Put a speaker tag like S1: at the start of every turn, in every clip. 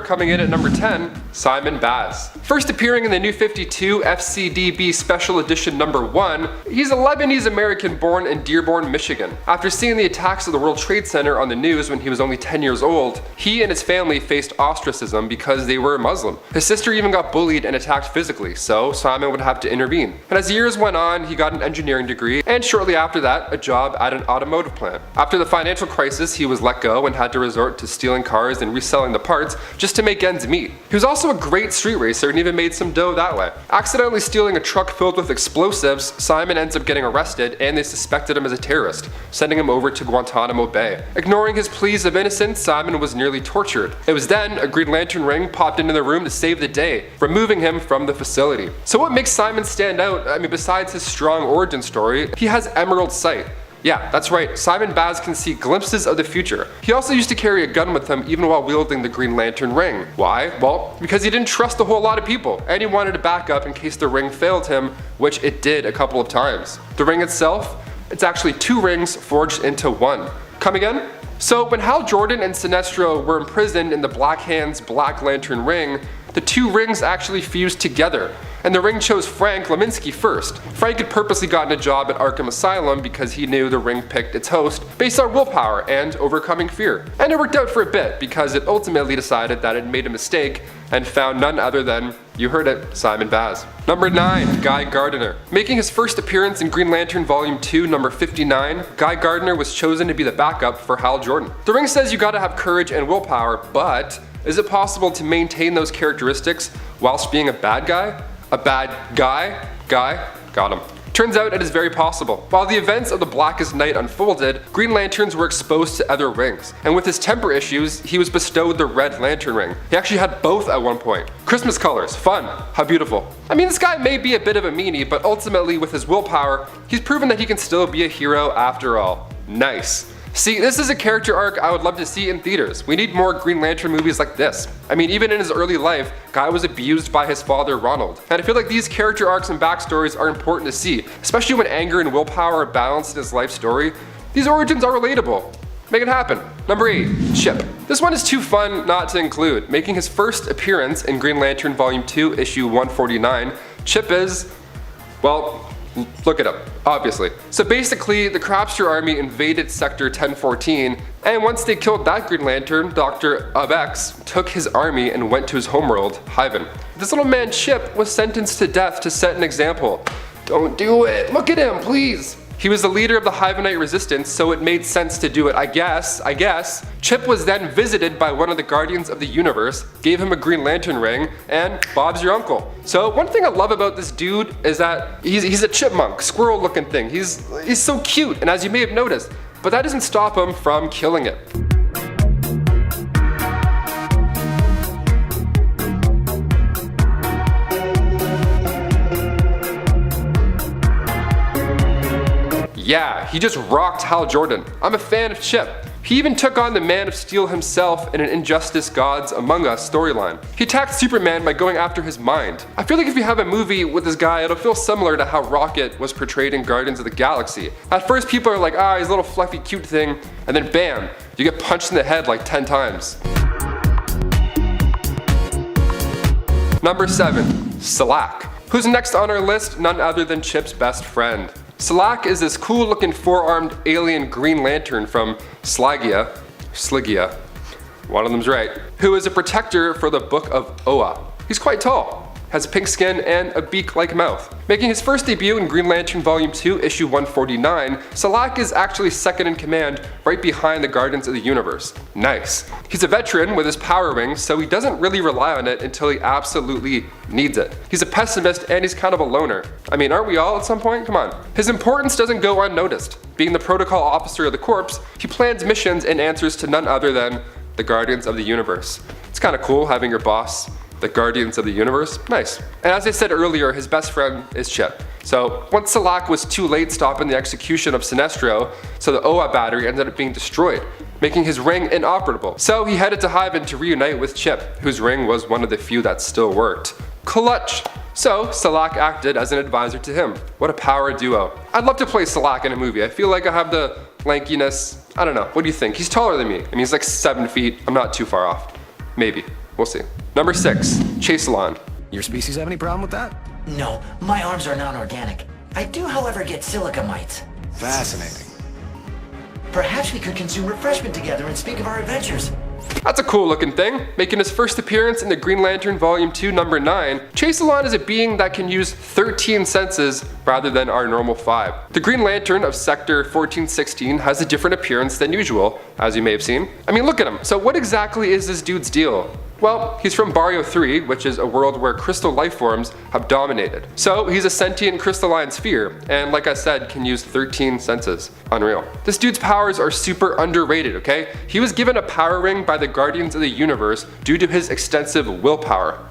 S1: coming in at number 10, Simon Baz. First appearing in the New 52 FCDB Special Edition number 1, he's a Lebanese-American born in Dearborn, Michigan. After seeing the attacks of the World Trade Center on the news when he was only 10 years old, he and his family faced ostracism because they were Muslim. His sister even got bullied and attacked physically, so Simon would have to intervene. And as years went on, he got an engineering degree, and shortly after that, a job at an automotive plant. After the financial crisis, he was let go and had to resort to stealing cars and reselling the parts just to make ends meet. He was also a great street racer and even made some dough that way. Accidentally stealing a truck filled with explosives, Simon ends up getting arrested and they suspected him as a terrorist, sending him over to Guantanamo Bay. Ignoring his pleas of innocence, Simon was nearly tortured. It was then a Green Lantern ring popped into the room to save the day, removing him from the facility. So what makes Simon stand out, besides his strong origin story, he has emerald sight. Yeah, that's right, Simon Baz can see glimpses of the future. He also used to carry a gun with him even while wielding the Green Lantern ring. Why? Well, because he didn't trust a whole lot of people, and he wanted to back up in case the ring failed him, which it did a couple of times. The ring itself, it's actually 2 rings forged into 1. Come again? So when Hal Jordan and Sinestro were imprisoned in the Black Hand's Black Lantern ring, the 2 rings actually fused together, and the ring chose Frank Leminski first. Frank had purposely gotten a job at Arkham Asylum because he knew the ring picked its host based on willpower and overcoming fear. And it worked out for a bit because it ultimately decided that it made a mistake and found none other than, you heard it, Simon Baz. Number 9, Guy Gardner. Making his first appearance in Green Lantern Volume 2, number 59, Guy Gardner was chosen to be the backup for Hal Jordan. The ring says you gotta have courage and willpower, but is it possible to maintain those characteristics whilst being a bad guy? A bad guy? Got him. Turns out it is very possible. While the events of the Blackest Night unfolded, Green Lanterns were exposed to other rings, and with his temper issues, he was bestowed the Red Lantern ring. He actually had both at one point. Christmas colors, fun, how beautiful. This guy may be a bit of a meanie, but ultimately with his willpower, he's proven that he can still be a hero after all. Nice. See, this is a character arc I would love to see in theaters. We need more Green Lantern movies like this. Even in his early life, Guy was abused by his father Ronald. And I feel like these character arcs and backstories are important to see, especially when anger and willpower are balanced in his life story. These origins are relatable. Make it happen. Number 8, Chip. This one is too fun not to include. Making his first appearance in Green Lantern Volume 2, issue 149, Chip is, well, look it up, obviously. So basically, the Crapster army invaded Sector 1014, and once they killed that Green Lantern, Dr. X took his army and went to his homeworld, Hyven. This little man Chip was sentenced to death to set an example. Don't do it, look at him, please. He was the leader of the Hyvenite resistance, so it made sense to do it, I guess. Chip was then visited by one of the Guardians of the Universe, gave him a Green Lantern ring, and Bob's your uncle. So one thing I love about this dude is that he's a chipmunk, squirrel looking thing. He's so cute, and as you may have noticed, but that doesn't stop him from killing it. Yeah, he just rocked Hal Jordan. I'm a fan of Chip. He even took on the Man of Steel himself in an Injustice Gods Among Us storyline. He attacked Superman by going after his mind. I feel like if you have a movie with this guy, it'll feel similar to how Rocket was portrayed in Guardians of the Galaxy. At first people are like, he's a little fluffy cute thing, and then bam, you get punched in the head like 10 times. Number 7, Salak. Who's next on our list? None other than Chip's best friend. Salak is this cool looking 4-armed alien Green Lantern from Sligia, one of them's right, who is a protector for the Book of Oa. He's quite tall, has pink skin and a beak-like mouth. Making his first debut in Green Lantern Volume 2, issue 149, Salak is actually second in command right behind the Guardians of the Universe. Nice. He's a veteran with his power ring, so he doesn't really rely on it until he absolutely needs it. He's a pessimist and he's kind of a loner. Aren't we all at some point? Come on. His importance doesn't go unnoticed. Being the protocol officer of the Corps, he plans missions and answers to none other than the Guardians of the Universe. It's kind of cool having your boss the Guardians of the Universe. Nice. And as I said earlier, his best friend is Chip. So once Salak was too late stopping the execution of Sinestro, so the Oa battery ended up being destroyed, making his ring inoperable. So he headed to Hyven to reunite with Chip, whose ring was one of the few that still worked. Clutch! So Salak acted as an advisor to him. What a power duo. I'd love to play Salak in a movie. I feel like I have the lankiness. I don't know. What do you think? He's taller than me. He's like 7 feet. I'm not too far off. Maybe. We'll see. Number 6, Chaselon.
S2: Your species have any problem with that?
S3: No, my arms are non-organic. I do, however, get silica mites.
S2: Fascinating.
S3: Perhaps we could consume refreshment together and speak of our adventures.
S1: That's a cool looking thing. Making his first appearance in the Green Lantern Volume 2, number 9, Chaselon is a being that can use 13 senses rather than our normal 5. The Green Lantern of Sector 1416 has a different appearance than usual, as you may have seen. I mean, look at him. So what exactly is this dude's deal? Well, he's from Barrio 3, which is a world where crystal life forms have dominated. So he's a sentient crystalline sphere, and like I said, can use 13 senses. Unreal. This dude's powers are super underrated, okay? He was given a power ring by the Guardians of the Universe due to his extensive willpower.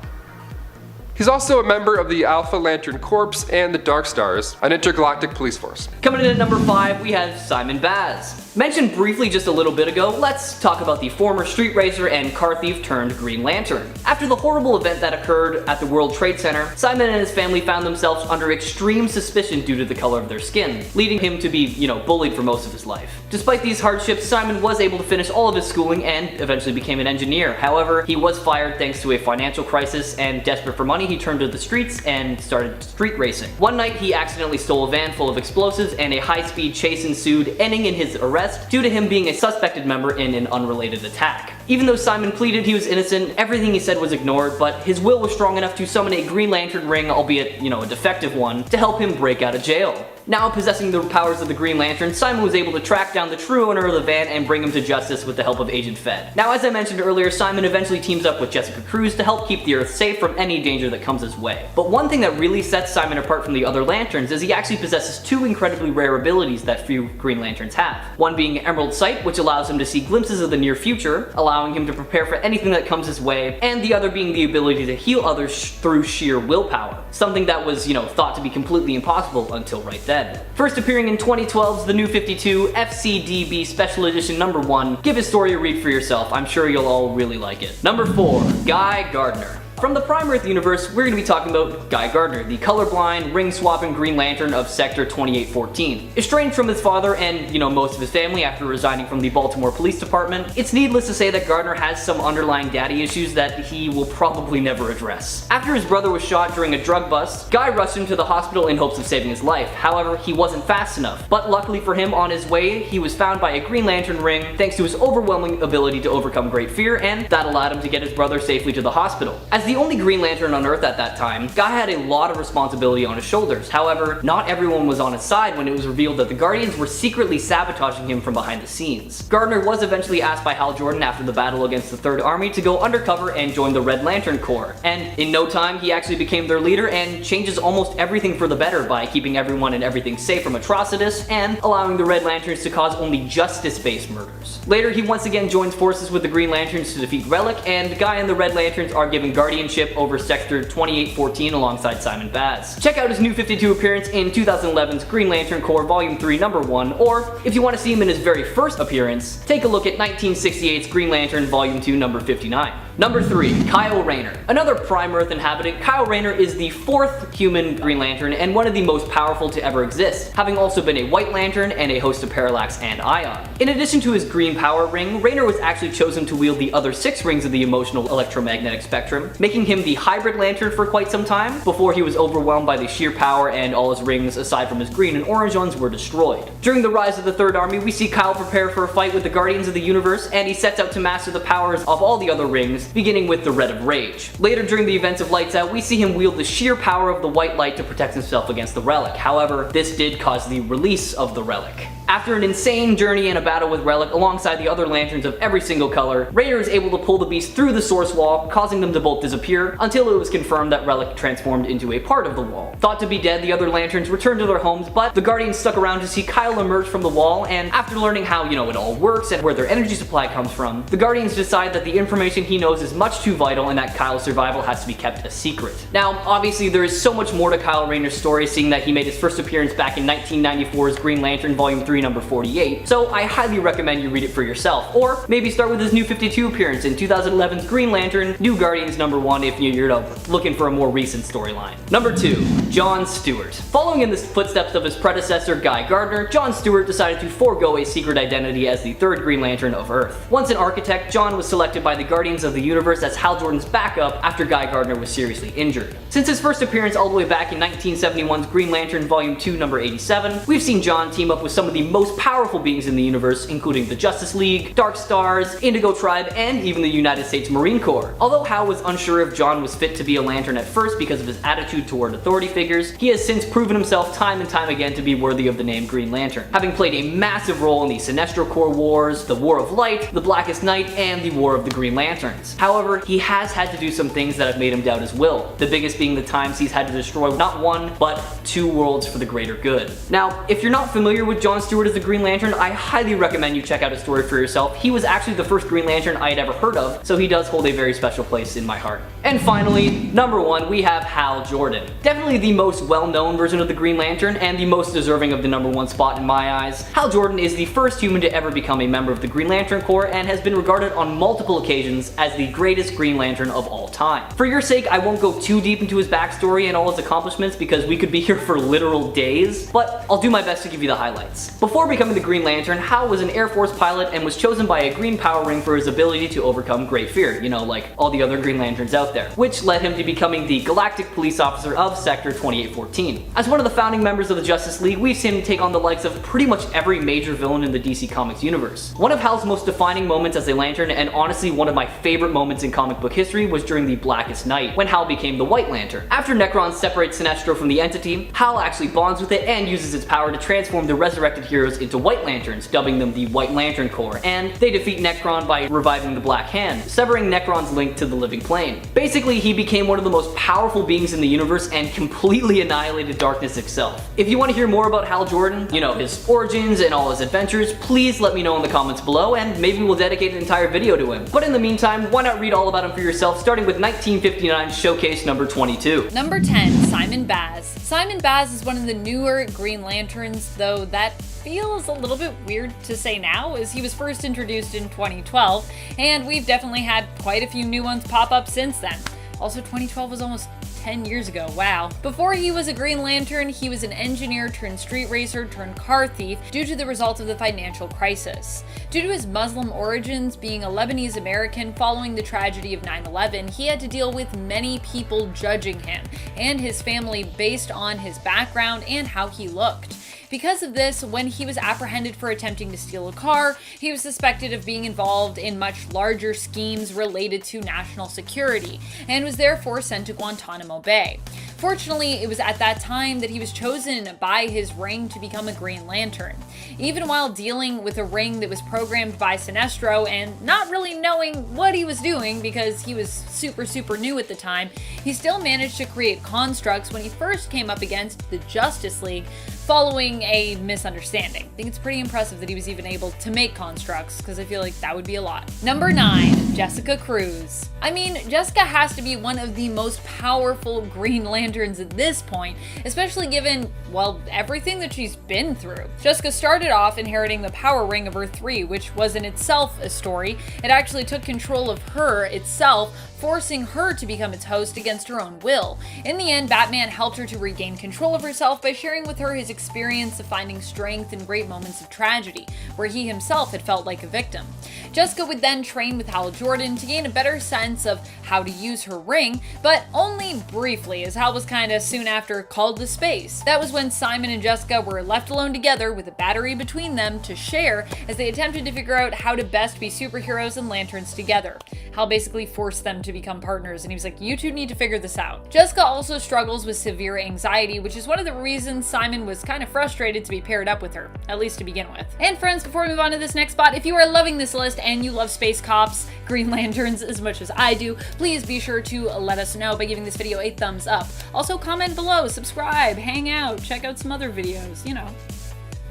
S1: He's also a member of the Alpha Lantern Corps and the Dark Stars, an intergalactic police force.
S4: Coming in at number 5, we have Simon Baz. Mentioned briefly just a little bit ago, let's talk about the former street racer and car thief turned Green Lantern. After the horrible event that occurred at the World Trade Center, Simon and his family found themselves under extreme suspicion due to the color of their skin, leading him to be, bullied for most of his life. Despite these hardships, Simon was able to finish all of his schooling and eventually became an engineer. However, he was fired thanks to a financial crisis, and desperate for money, he turned to the streets and started street racing. One night, he accidentally stole a van full of explosives and a high-speed chase ensued, ending in his arrest due to him being a suspected member in an unrelated attack. Even though Simon pleaded he was innocent, everything he said was ignored, but his will was strong enough to summon a Green Lantern ring, albeit, a defective one, to help him break out of jail. Now possessing the powers of the Green Lantern, Simon was able to track down the true owner of the van and bring him to justice with the help of Agent Fed. Now, as I mentioned earlier, Simon eventually teams up with Jessica Cruz to help keep the Earth safe from any danger that comes his way. But one thing that really sets Simon apart from the other Lanterns is he actually possesses 2 incredibly rare abilities that few Green Lanterns have. One being Emerald Sight, which allows him to see glimpses of the near future, allowing him to prepare for anything that comes his way, and the other being the ability to heal others through sheer willpower. Something that was, thought to be completely impossible until right then. First appearing in 2012's The New 52 FCDB Special Edition number 1. Give his story a read for yourself, I'm sure you'll all really like it. Number 4, Guy Gardner. From the Prime Earth universe, we're going to be talking about Guy Gardner, the colorblind, ring-swapping Green Lantern of Sector 2814. Estranged from his father and, most of his family after resigning from the Baltimore Police Department, it's needless to say that Gardner has some underlying daddy issues that he will probably never address. After his brother was shot during a drug bust, Guy rushed him to the hospital in hopes of saving his life. However, he wasn't fast enough. But luckily for him, on his way, he was found by a Green Lantern ring thanks to his overwhelming ability to overcome great fear, and that allowed him to get his brother safely to the hospital. As the only Green Lantern on Earth at that time, Guy had a lot of responsibility on his shoulders. However, not everyone was on his side when it was revealed that the Guardians were secretly sabotaging him from behind the scenes. Gardner was eventually asked by Hal Jordan after the battle against the Third Army to go undercover and join the Red Lantern Corps, and in no time he actually became their leader and changes almost everything for the better by keeping everyone and everything safe from Atrocitus and allowing the Red Lanterns to cause only justice-based murders. Later, he once again joins forces with the Green Lanterns to defeat Relic, and Guy and the Red Lanterns are given guardianship over Sector 2814 alongside Simon Baz. Check out his New 52 appearance in 2011's Green Lantern Corps Volume 3 number 1, or if you want to see him in his very first appearance, take a look at 1968's Green Lantern Volume 2 number 59. Number 3, Kyle Rayner. Another Prime Earth inhabitant, Kyle Rayner is the 4th human Green Lantern and one of the most powerful to ever exist, having also been a White Lantern and a host of Parallax and Ion. In addition to his green power ring, Rayner was actually chosen to wield the other 6 rings of the emotional electromagnetic spectrum, making him the hybrid lantern for quite some time, before he was overwhelmed by the sheer power and all his rings, aside from his green and orange ones, were destroyed. During the rise of the Third Army, we see Kyle prepare for a fight with the Guardians of the Universe, and he sets out to master the powers of all the other rings, beginning with the Red of Rage. Later during the events of Lights Out, we see him wield the sheer power of the White Light to protect himself against the Relic. However, this did cause the release of the Relic. After an insane journey and a battle with Relic alongside the other lanterns of every single color, Rayner is able to pull the beast through the source wall, causing them to both disappear, until it was confirmed that Relic transformed into a part of the wall. Thought to be dead, the other lanterns returned to their homes, but the Guardians stuck around to see Kyle emerge from the wall, and after learning how, it all works and where their energy supply comes from, the Guardians decide that the information he knows is much too vital and that Kyle's survival has to be kept a secret. Now, obviously there is so much more to Kyle Rayner's story, seeing that he made his first appearance back in 1994's Green Lantern Volume 3 3 number 48, so I highly recommend you read it for yourself, or maybe start with his New 52 appearance in 2011's Green Lantern, New Guardians number 1 if you're looking for a more recent storyline. Number 2, John Stewart. Following in the footsteps of his predecessor Guy Gardner, John Stewart decided to forego a secret identity as the third Green Lantern of Earth. Once an architect, John was selected by the Guardians of the Universe as Hal Jordan's backup after Guy Gardner was seriously injured. Since his first appearance all the way back in 1971's Green Lantern Volume 2 number 87, we've seen John team up with some of the most powerful beings in the universe, including the Justice League, Dark Stars, Indigo Tribe, and even the United States Marine Corps. Although Hal was unsure if John was fit to be a Lantern at first because of his attitude toward authority figures, he has since proven himself time and time again to be worthy of the name Green Lantern, having played a massive role in the Sinestro Corps Wars, the War of Light, the Blackest Night, and the War of the Green Lanterns. However, he has had to do some things that have made him doubt his will, the biggest being the times he's had to destroy not one, but 2 worlds for the greater good. Now, if you're not familiar with John Stewart as the Green Lantern, I highly recommend you check out his story for yourself. He was actually the first Green Lantern I had ever heard of, so he does hold a very special place in my heart. And finally, number 1, we have Hal Jordan. Definitely the most well-known version of the Green Lantern, and the most deserving of the number 1 spot in my eyes. Hal Jordan is the first human to ever become a member of the Green Lantern Corps, and has been regarded on multiple occasions as the greatest Green Lantern of all time. For your sake, I won't go too deep into his backstory and all his accomplishments because we could be here for literal days, but I'll do my best to give you the highlights. Before becoming the Green Lantern, Hal was an Air Force pilot and was chosen by a green power ring for his ability to overcome great fear, you know, like all the other Green Lanterns out there, which led him to becoming the Galactic Police Officer of Sector 2814. As one of the founding members of the Justice League, we've seen him take on the likes of pretty much every major villain in the DC Comics universe. One of Hal's most defining moments as a Lantern, and honestly one of my favorite moments in comic book history, was during the Blackest Night, when Hal became the White Lantern. After Necron separates Sinestro from the entity, Hal actually bonds with it and uses its power to transform the resurrected heroes into White Lanterns, dubbing them the White Lantern Corps, and they defeat Necron by reviving the Black Hand, severing Necron's link to the living plane. Basically, he became one of the most powerful beings in the universe and completely annihilated darkness itself. If you want to hear more about Hal Jordan, you know, his origins and all his adventures, please let me know in the comments below, and maybe we'll dedicate an entire video to him. But in the meantime, why not read all about him for yourself, starting with 1959 Showcase number 22.
S5: Number 10, Simon Baz. Simon Baz is one of the newer Green Lanterns, though that feels a little bit weird to say now, as he was first introduced in 2012, and we've definitely had quite a few new ones pop up since then. Also, 2012 was almost 10 years ago, wow. Before he was a Green Lantern, he was an engineer turned street racer turned car thief due to the results of the financial crisis. Due to his Muslim origins, being a Lebanese American following the tragedy of 9/11, he had to deal with many people judging him and his family based on his background and how he looked. Because of this, when he was apprehended for attempting to steal a car, he was suspected of being involved in much larger schemes related to national security, and was therefore sent to Guantanamo Bay. Fortunately, it was at that time that he was chosen by his ring to become a Green Lantern. Even while dealing with a ring that was programmed by Sinestro and not really knowing what he was doing because he was super new at the time, he still managed to create constructs when he first came up against the Justice League following a misunderstanding. I think it's pretty impressive that he was even able to make constructs, because I feel like that would be a lot. Number 9, Jessica Cruz. I mean, Jessica has to be one of the most powerful Green Lanterns at this point, especially given, well, everything that she's been through. Jessica started off inheriting the power ring of Earth 3, which was in itself a story. It actually took control of her itself, forcing her to become its host against her own will. In the end, Batman helped her to regain control of herself by sharing with her his experience of finding strength in great moments of tragedy, where he himself had felt like a victim. Jessica would then train with Hal Jordan to gain a better sense of how to use her ring, but only briefly, as Hal was kinda soon after called to space. That was when Simon and Jessica were left alone together with a battery between them to share as they attempted to figure out how to best be superheroes and lanterns together. Hal basically forced them to become partners, and he was like, you two need to figure this out. Jessica also struggles with severe anxiety, which is one of the reasons Simon was kind of frustrated to be paired up with her, at least to begin with. And friends, before we move on to this next spot, if you are loving this list and you love space cops, Green Lanterns as much as I do, please be sure to let us know by giving this video a thumbs up. Also comment below, subscribe, hang out, check out some other videos, you know.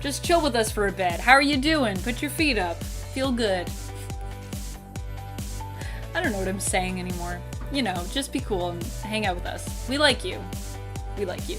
S5: Just chill with us for a bit. How are you doing? Put your feet up. Feel good. I don't know what I'm saying anymore. You know, just be cool and hang out with us. We like you. We like you.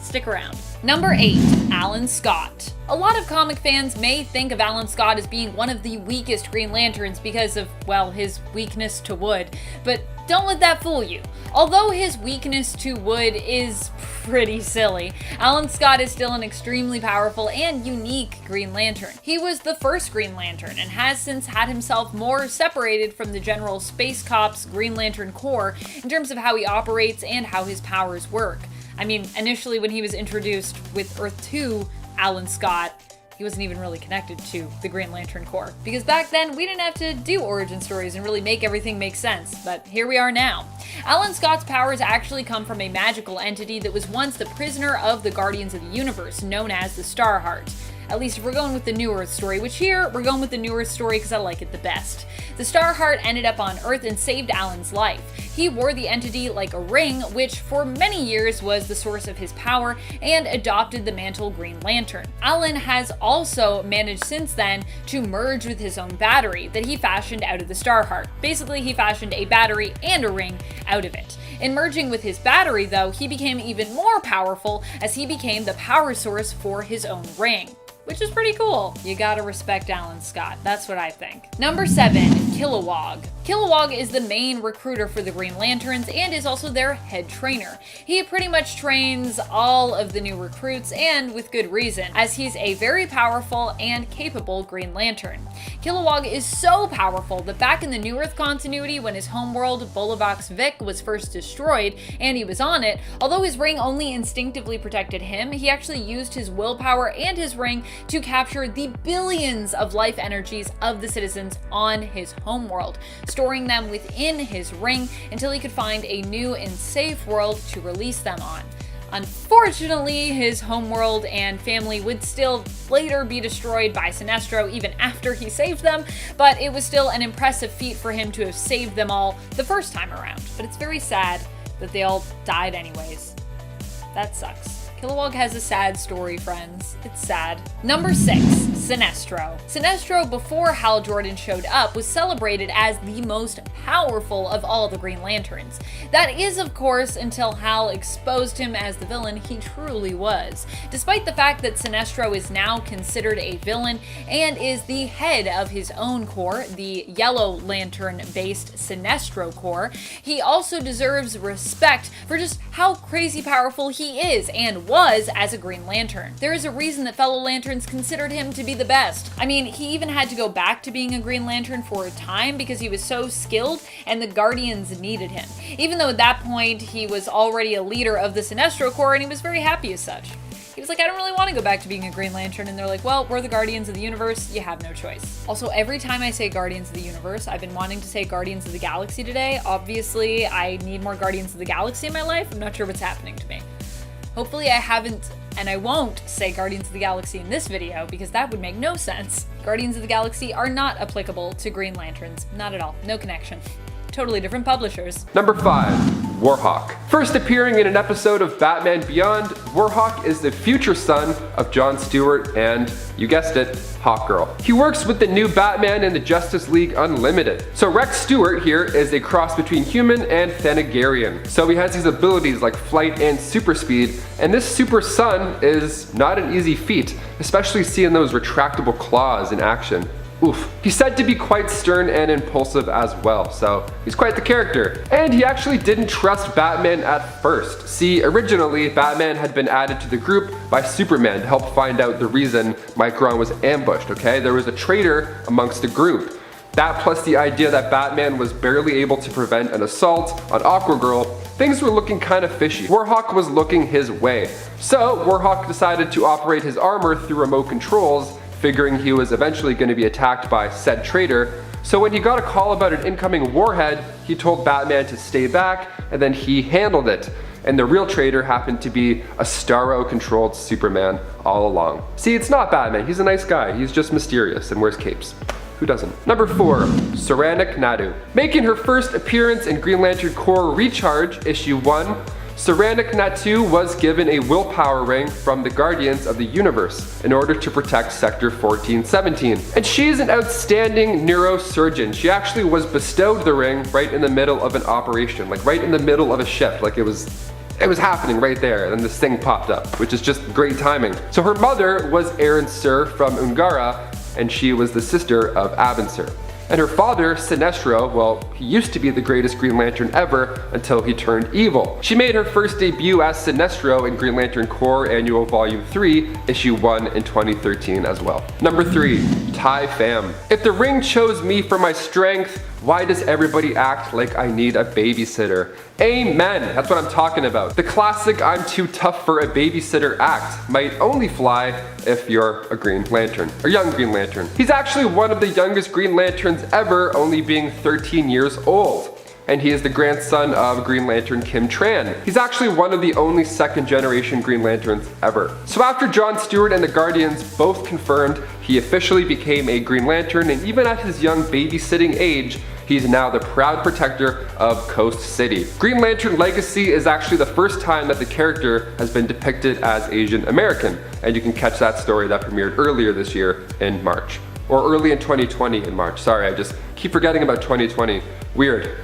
S5: Stick around. Number 8, Alan Scott. A lot of comic fans may think of Alan Scott as being one of the weakest Green Lanterns because of, well, his weakness to wood, but don't let that fool you. Although his weakness to wood is pretty silly, Alan Scott is still an extremely powerful and unique Green Lantern. He was the first Green Lantern and has since had himself more separated from the general Space Cops Green Lantern Corps in terms of how he operates and how his powers work. I mean, initially when he was introduced with Earth 2, Alan Scott, he wasn't even really connected to the Green Lantern Corps. Because back then, we didn't have to do origin stories and really make everything make sense, but here we are now. Alan Scott's powers actually come from a magical entity that was once the prisoner of the Guardians of the Universe, known as the Starheart. At least if we're going with the New Earth story, which here, we're going with the New Earth story because I like it the best. The Starheart ended up on Earth and saved Alan's life. He wore the entity like a ring, which for many years was the source of his power, and adopted the mantle Green Lantern. Alan has also managed since then to merge with his own battery that he fashioned out of the Starheart. Basically, he fashioned a battery and a ring out of it. In merging with his battery, though, he became even more powerful as he became the power source for his own ring. Which is pretty cool. You gotta respect Alan Scott, that's what I think. Number 7, Kilowog. Kilowog is the main recruiter for the Green Lanterns and is also their head trainer. He pretty much trains all of the new recruits, and with good reason, as he's a very powerful and capable Green Lantern. Kilowog is so powerful that back in the New Earth continuity, when his homeworld, Bolivax Vic, was first destroyed and he was on it, although his ring only instinctively protected him, he actually used his willpower and his ring to capture the billions of life energies of the citizens on his homeworld, storing them within his ring until he could find a new and safe world to release them on. Unfortunately, his homeworld and family would still later be destroyed by Sinestro even after he saved them, but it was still an impressive feat for him to have saved them all the first time around. But it's very sad that they all died anyways. That sucks. Kilowog has a sad story, friends. It's sad. Number 6, Sinestro. Sinestro, before Hal Jordan showed up, was celebrated as the most powerful of all the Green Lanterns. That is, of course, until Hal exposed him as the villain he truly was. Despite the fact that Sinestro is now considered a villain and is the head of his own corps, the Yellow Lantern-based Sinestro Corps, he also deserves respect for just how crazy powerful he is and was as a Green Lantern. There is a reason that fellow Lanterns considered him to be the best. I mean, he even had to go back to being a Green Lantern for a time because he was so skilled and the Guardians needed him. Even though at that point he was already a leader of the Sinestro Corps and he was very happy as such. He was like, I don't really want to go back to being a Green Lantern, and they're like, well, we're the Guardians of the Universe, you have no choice. Also, every time I say Guardians of the Universe, I've been wanting to say Guardians of the Galaxy today. Obviously, I need more Guardians of the Galaxy in my life. I'm not sure what's happening to me. Hopefully I haven't, and I won't say Guardians of the Galaxy in this video, because that would make no sense. Guardians of the Galaxy are not applicable to Green Lanterns. Not at all. No connection. Totally different publishers.
S1: Number 5, Warhawk. First appearing in an episode of Batman Beyond, Warhawk is the future son of John Stewart and, you guessed it, Hawkgirl. He works with the new Batman in the Justice League Unlimited. So Rex Stewart here is a cross between human and Thanagarian. So he has these abilities like flight and super speed, and this super son is not an easy feat, especially seeing those retractable claws in action. Oof. He's said to be quite stern and impulsive as well, so he's quite the character. And he actually didn't trust Batman at first. See, originally, Batman had been added to the group by Superman to help find out the reason Micron was ambushed, okay? There was a traitor amongst the group. That plus the idea that Batman was barely able to prevent an assault on Aquagirl, things were looking kind of fishy. Warhawk was looking his way. So Warhawk decided to operate his armor through remote controls, figuring he was eventually going to be attacked by said traitor. So when he got a call about an incoming warhead, he told Batman to stay back, and then he handled it. And the real traitor happened to be a Starro-controlled Superman all along. See, it's not Batman, he's a nice guy, he's just mysterious and wears capes. Who doesn't? Number 4, Saranac Nadu. Making her first appearance in Green Lantern Corps Recharge, issue 1, Saranac Natu was given a willpower ring from the Guardians of the Universe in order to protect Sector 1417. And she's an outstanding neurosurgeon. She actually was bestowed the ring right in the middle of an operation, like right in the middle of a shift, like it was It was happening right there, and this thing popped up, which is just great timing. So her mother was Erin Sur from Ungara, and she was the sister of Abin Sur. And her father, Sinestro, well, he used to be the greatest Green Lantern ever until he turned evil. She made her first debut as Sinestro in Green Lantern Corps Annual Volume 3, Issue 1 in 2013 as well. Number 3, Tai Fam. If the ring chose me for my strength, why does everybody act like I need a babysitter? Amen! That's what I'm talking about. The classic I'm too tough for a babysitter act might only fly if you're a Green Lantern, a young Green Lantern. He's actually one of the youngest Green Lanterns ever, only being 13 years old. And he is the grandson of Green Lantern Kim Tran. He's actually one of the only second generation Green Lanterns ever. So after John Stewart and the Guardians both confirmed, he officially became a Green Lantern, and even at his young babysitting age, he's now the proud protector of Coast City. Green Lantern Legacy is actually the first time that the character has been depicted as Asian American, and you can catch that story that premiered earlier this year in March. Or early in 2020 in March. Sorry, I just keep forgetting about 2020. Weird.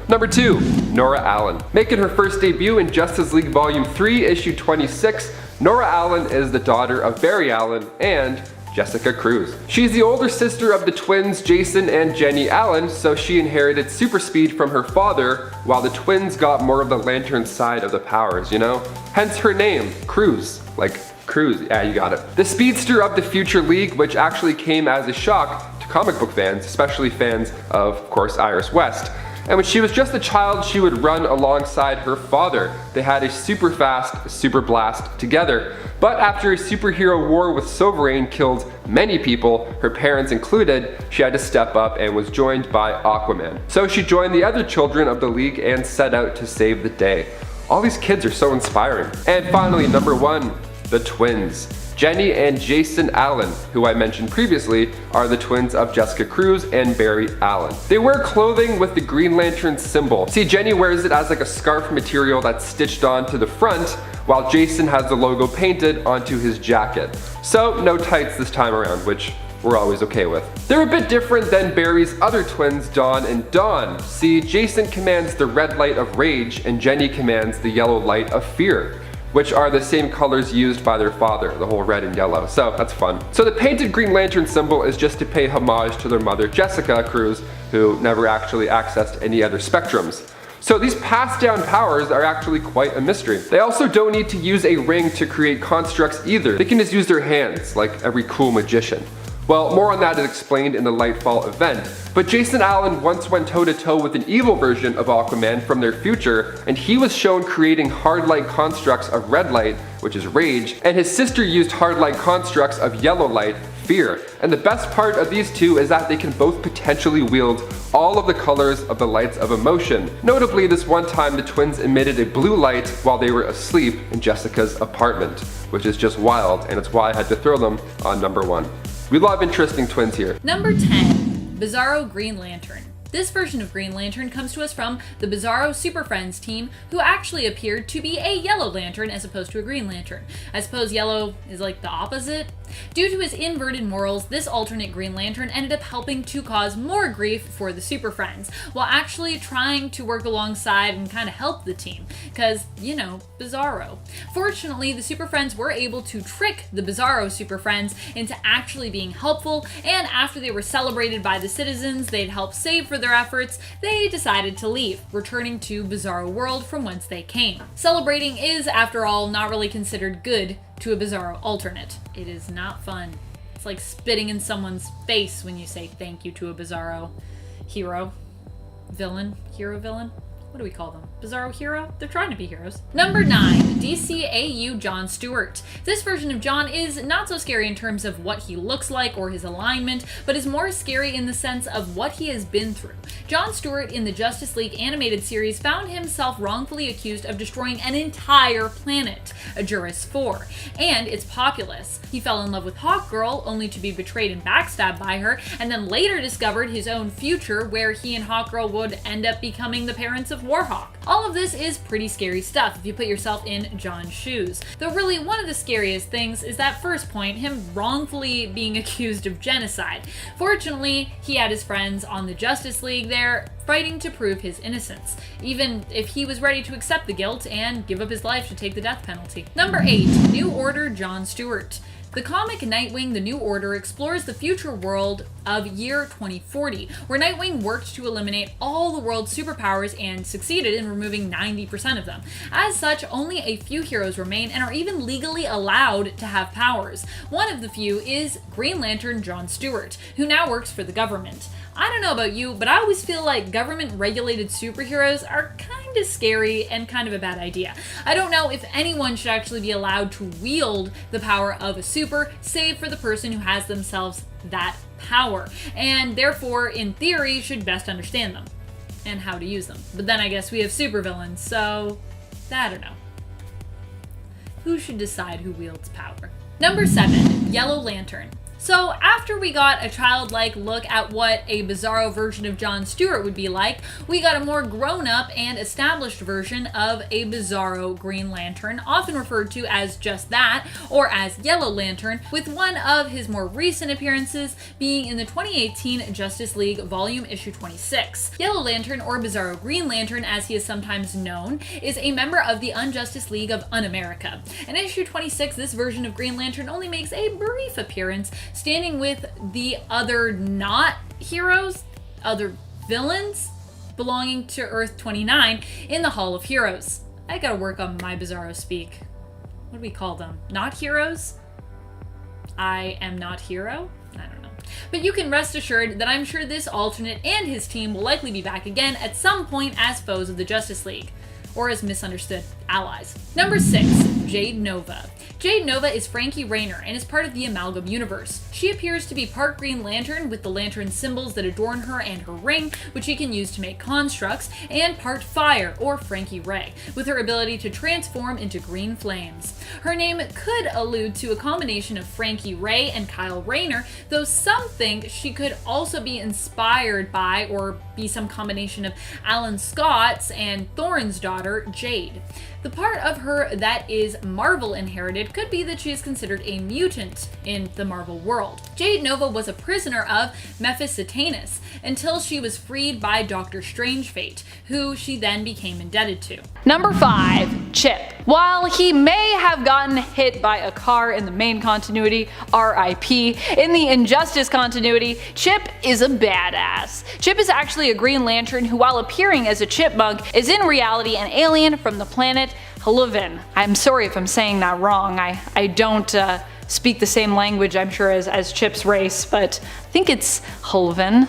S1: Number 2, Nora Allen. Making her first debut in Justice League Volume 3, Issue 26, Nora Allen is the daughter of Barry Allen and Jessica Cruz. She's the older sister of the twins Jason and Jenny Allen, so she inherited super speed from her father, while the twins got more of the Lantern side of the powers, you know? Hence her name, Cruz, like Cruz, yeah, you got it. The speedster of the Future League, which actually came as a shock to comic book fans, especially fans of course, Iris West. And when she was just a child, she would run alongside her father. They had a super fast super blast together. But after a superhero war with Sovereign killed many people, her parents included, she had to step up and was joined by Aquaman. So she joined the other children of the League and set out to save the day. All these kids are so inspiring. And finally, number 1, the twins. Jenny and Jason Allen, who I mentioned previously, are the twins of Jessica Cruz and Barry Allen. They wear clothing with the Green Lantern symbol. See, Jenny wears it as like a scarf material that's stitched onto the front, while Jason has the logo painted onto his jacket. So no tights this time around, which we're always okay with. They're a bit different than Barry's other twins, Dawn and Dawn. See, Jason commands the red light of rage and Jenny commands the yellow light of fear, which are the same colors used by their father, the whole red and yellow, so that's fun. So the painted Green Lantern symbol is just to pay homage to their mother, Jessica Cruz, who never actually accessed any other spectrums. So these passed down powers are actually quite a mystery. They also don't need to use a ring to create constructs either. They can just use their hands, like every cool magician. Well, more on that is explained in the Lightfall event, but Jason Allen once went toe-to-toe with an evil version of Aquaman from their future, and he was shown creating hard light constructs of red light, which is rage, and his sister used hard light constructs of yellow light, fear. And the best part of these two is that they can both potentially wield all of the colors of the lights of emotion. Notably, this one time the twins emitted a blue light while they were asleep in Jessica's apartment, which is just wild, and it's why I had to throw them on number 1. We love interesting twins here.
S5: Number 10, Bizarro Green Lantern. This version of Green Lantern comes to us from the Bizarro Super Friends team, who actually appeared to be a Yellow Lantern as opposed to a Green Lantern. I suppose yellow is like the opposite. Due to his inverted morals, this alternate Green Lantern ended up helping to cause more grief for the Super Friends, while actually trying to work alongside and kind of help the team, because, you know, Bizarro. Fortunately, the Super Friends were able to trick the Bizarro Super Friends into actually being helpful, and after they were celebrated by the citizens they'd helped save for their efforts, they decided to leave, returning to Bizarro World from whence they came. Celebrating is, after all, not really considered good to a Bizarro alternate. It is not fun. It's like spitting in someone's face when you say thank you to a Bizarro hero. Villain? Hero villain? What do we call them? Bizarro hero? They're trying to be heroes. Number 9, DCAU John Stewart. This version of John is not so scary in terms of what he looks like or his alignment, but is more scary in the sense of what he has been through. John Stewart in the Justice League animated series found himself wrongfully accused of destroying an entire planet, Ajuris 4, and its populace. He fell in love with Hawkgirl, only to be betrayed and backstabbed by her, and then later discovered his own future, where he and Hawkgirl would end up becoming the parents of of Warhawk. All of this is pretty scary stuff if you put yourself in John's shoes. Though really one of the scariest things is that first point, him wrongfully being accused of genocide. Fortunately, he had his friends on the Justice League there fighting to prove his innocence, even if he was ready to accept the guilt and give up his life to take the death penalty. Number 8. New Order John Stewart. The comic Nightwing The New Order explores the future world of year 2040, where Nightwing worked to eliminate all the world's superpowers and succeeded in removing 90% of them. As such, only a few heroes remain and are even legally allowed to have powers. One of the few is Green Lantern John Stewart, who now works for the government. I don't know about you, but I always feel like government-regulated superheroes are kind of scary and kind of a bad idea. I don't know if anyone should actually be allowed to wield the power of a super, save for the person who has themselves that power, and therefore, in theory, should best understand them and how to use them. But then I guess we have supervillains, so I don't know. Who should decide who wields power? Number 7, Yellow Lantern. So after we got a childlike look at what a bizarro version of John Stewart would be like, we got a more grown-up and established version of a bizarro Green Lantern, often referred to as just that, or as Yellow Lantern, with one of his more recent appearances being in the 2018 Justice League Volume Issue 26. Yellow Lantern, or Bizarro Green Lantern as he is sometimes known, is a member of the Unjustice League of Un-America. In Issue 26, this version of Green Lantern only makes a brief appearance, standing with the other not heroes, other villains belonging to Earth 29 in the Hall of Heroes. I gotta work on my Bizarro speak. What do we call them? Not heroes? I am not hero? I don't know. But you can rest assured that I'm sure this alternate and his team will likely be back again at some point as foes of the Justice League, or as misunderstood allies. Number 6, Jade Nova. Jade Nova is Frankie Rayner and is part of the Amalgam universe. She appears to be part Green Lantern with the lantern symbols that adorn her and her ring, which she can use to make constructs, and part Fire, or Frankie Ray, with her ability to transform into green flames. Her name could allude to a combination of Frankie Ray and Kyle Rayner, though some think she could also be inspired by or be some combination of Alan Scott's and Thorne's daughter, Jade. The part of her that is Marvel inherited could be that she is considered a mutant in the Marvel world. Jade Nova was a prisoner of Mephistopheles until she was freed by Dr. Strangefate, who she then became indebted to. Number 5, Chip. While he may have gotten hit by a car in the main continuity, RIP, in the Injustice continuity, Chip is a badass. Chip is actually a Green Lantern who, while appearing as a chipmunk, is in reality an alien from the planet Huluvin. I'm sorry if I'm saying that wrong. I don't speak the same language, I'm sure, as Chip's race, but I think it's Huluvin.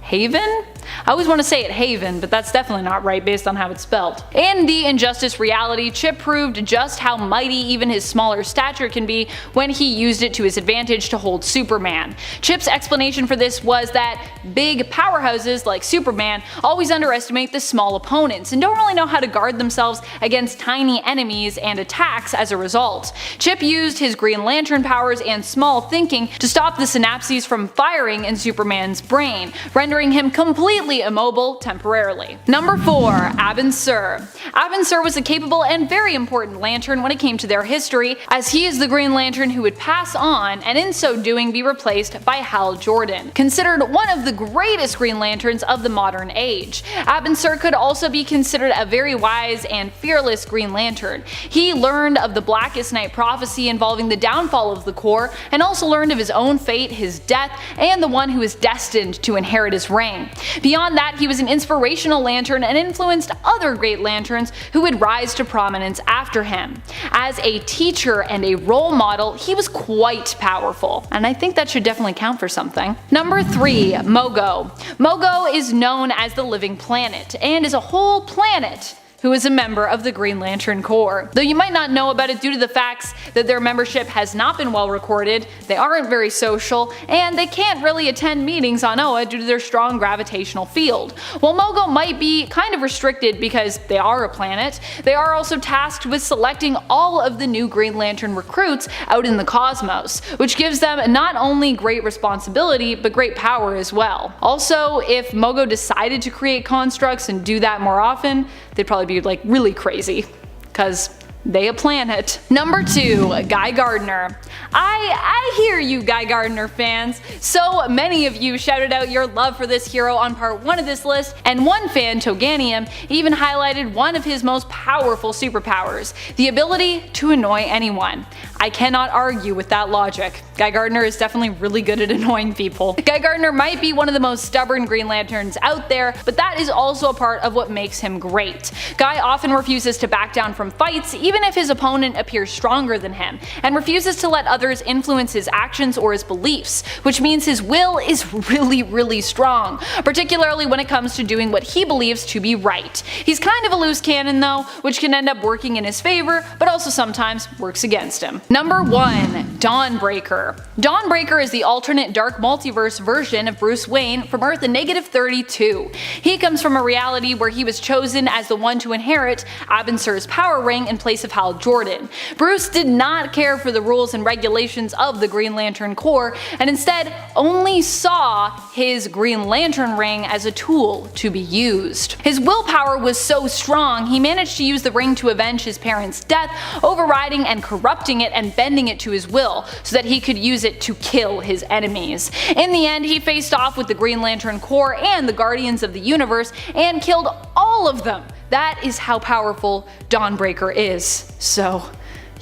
S5: Haven? I always want to say it Haven, but that's definitely not right based on how it's spelled. In the Injustice reality, Chip proved just how mighty even his smaller stature can be when he used it to his advantage to hold Superman. Chip's explanation for this was that big powerhouses like Superman always underestimate the small opponents and don't really know how to guard themselves against tiny enemies and attacks as a result. Chip used his Green Lantern powers and small thinking to stop the synapses from firing in Superman's brain, rendering him completely immobile temporarily. Number 4, Abin Sur. Abin Sur was a capable and very important Lantern when it came to their history, as he is the Green Lantern who would pass on and in so doing be replaced by Hal Jordan, considered one of the greatest Green Lanterns of the modern age. Abin Sur could also be considered a very wise and fearless Green Lantern. He learned of the Blackest Night prophecy involving the downfall of the Corps, and also learned of his own fate, his death, and the one who is destined to inherit his ring. Beyond that, he was an inspirational Lantern and influenced other great Lanterns who would rise to prominence after him. As a teacher and a role model, he was quite powerful, and I think that should definitely count for something. Number 3, Mogo. Mogo is known as the Living Planet, and is a whole planet who is a member of the Green Lantern Corps. Though you might not know about it due to the facts that their membership has not been well recorded, they aren't very social, and they can't really attend meetings on Oa due to their strong gravitational field. While Mogo might be kind of restricted because they are a planet, they are also tasked with selecting all of the new Green Lantern recruits out in the cosmos, which gives them not only great responsibility, but great power as well. Also, if Mogo decided to create constructs and do that more often, they'd probably be like really crazy, cause they a planet. Number 2, Guy Gardner. I hear you, Guy Gardner fans. So many of you shouted out your love for this hero on part 1 of this list, and one fan, Toganium, even highlighted one of his most powerful superpowers, the ability to annoy anyone. I cannot argue with that logic. Guy Gardner is definitely really good at annoying people. Guy Gardner might be one of the most stubborn Green Lanterns out there, but that is also a part of what makes him great. Guy often refuses to back down from fights, even if his opponent appears stronger than him, and refuses to let others influence his actions or his beliefs, which means his will is really strong, particularly when it comes to doing what he believes to be right. He's kind of a loose cannon though, which can end up working in his favor, but also sometimes works against him. Number 1, Dawnbreaker. Dawnbreaker is the alternate dark multiverse version of Bruce Wayne from Earth -32. He comes from a reality where he was chosen as the one to inherit Abin Sur's power ring in place of Hal Jordan. Bruce did not care for the rules and regulations of the Green Lantern Corps, and instead only saw his Green Lantern ring as a tool to be used. His willpower was so strong, he managed to use the ring to avenge his parents' death, overriding and corrupting it and bending it to his will so that he could use it to kill his enemies. In the end, he faced off with the Green Lantern Corps and the Guardians of the Universe and killed all of them. That is how powerful Dawnbreaker is. So,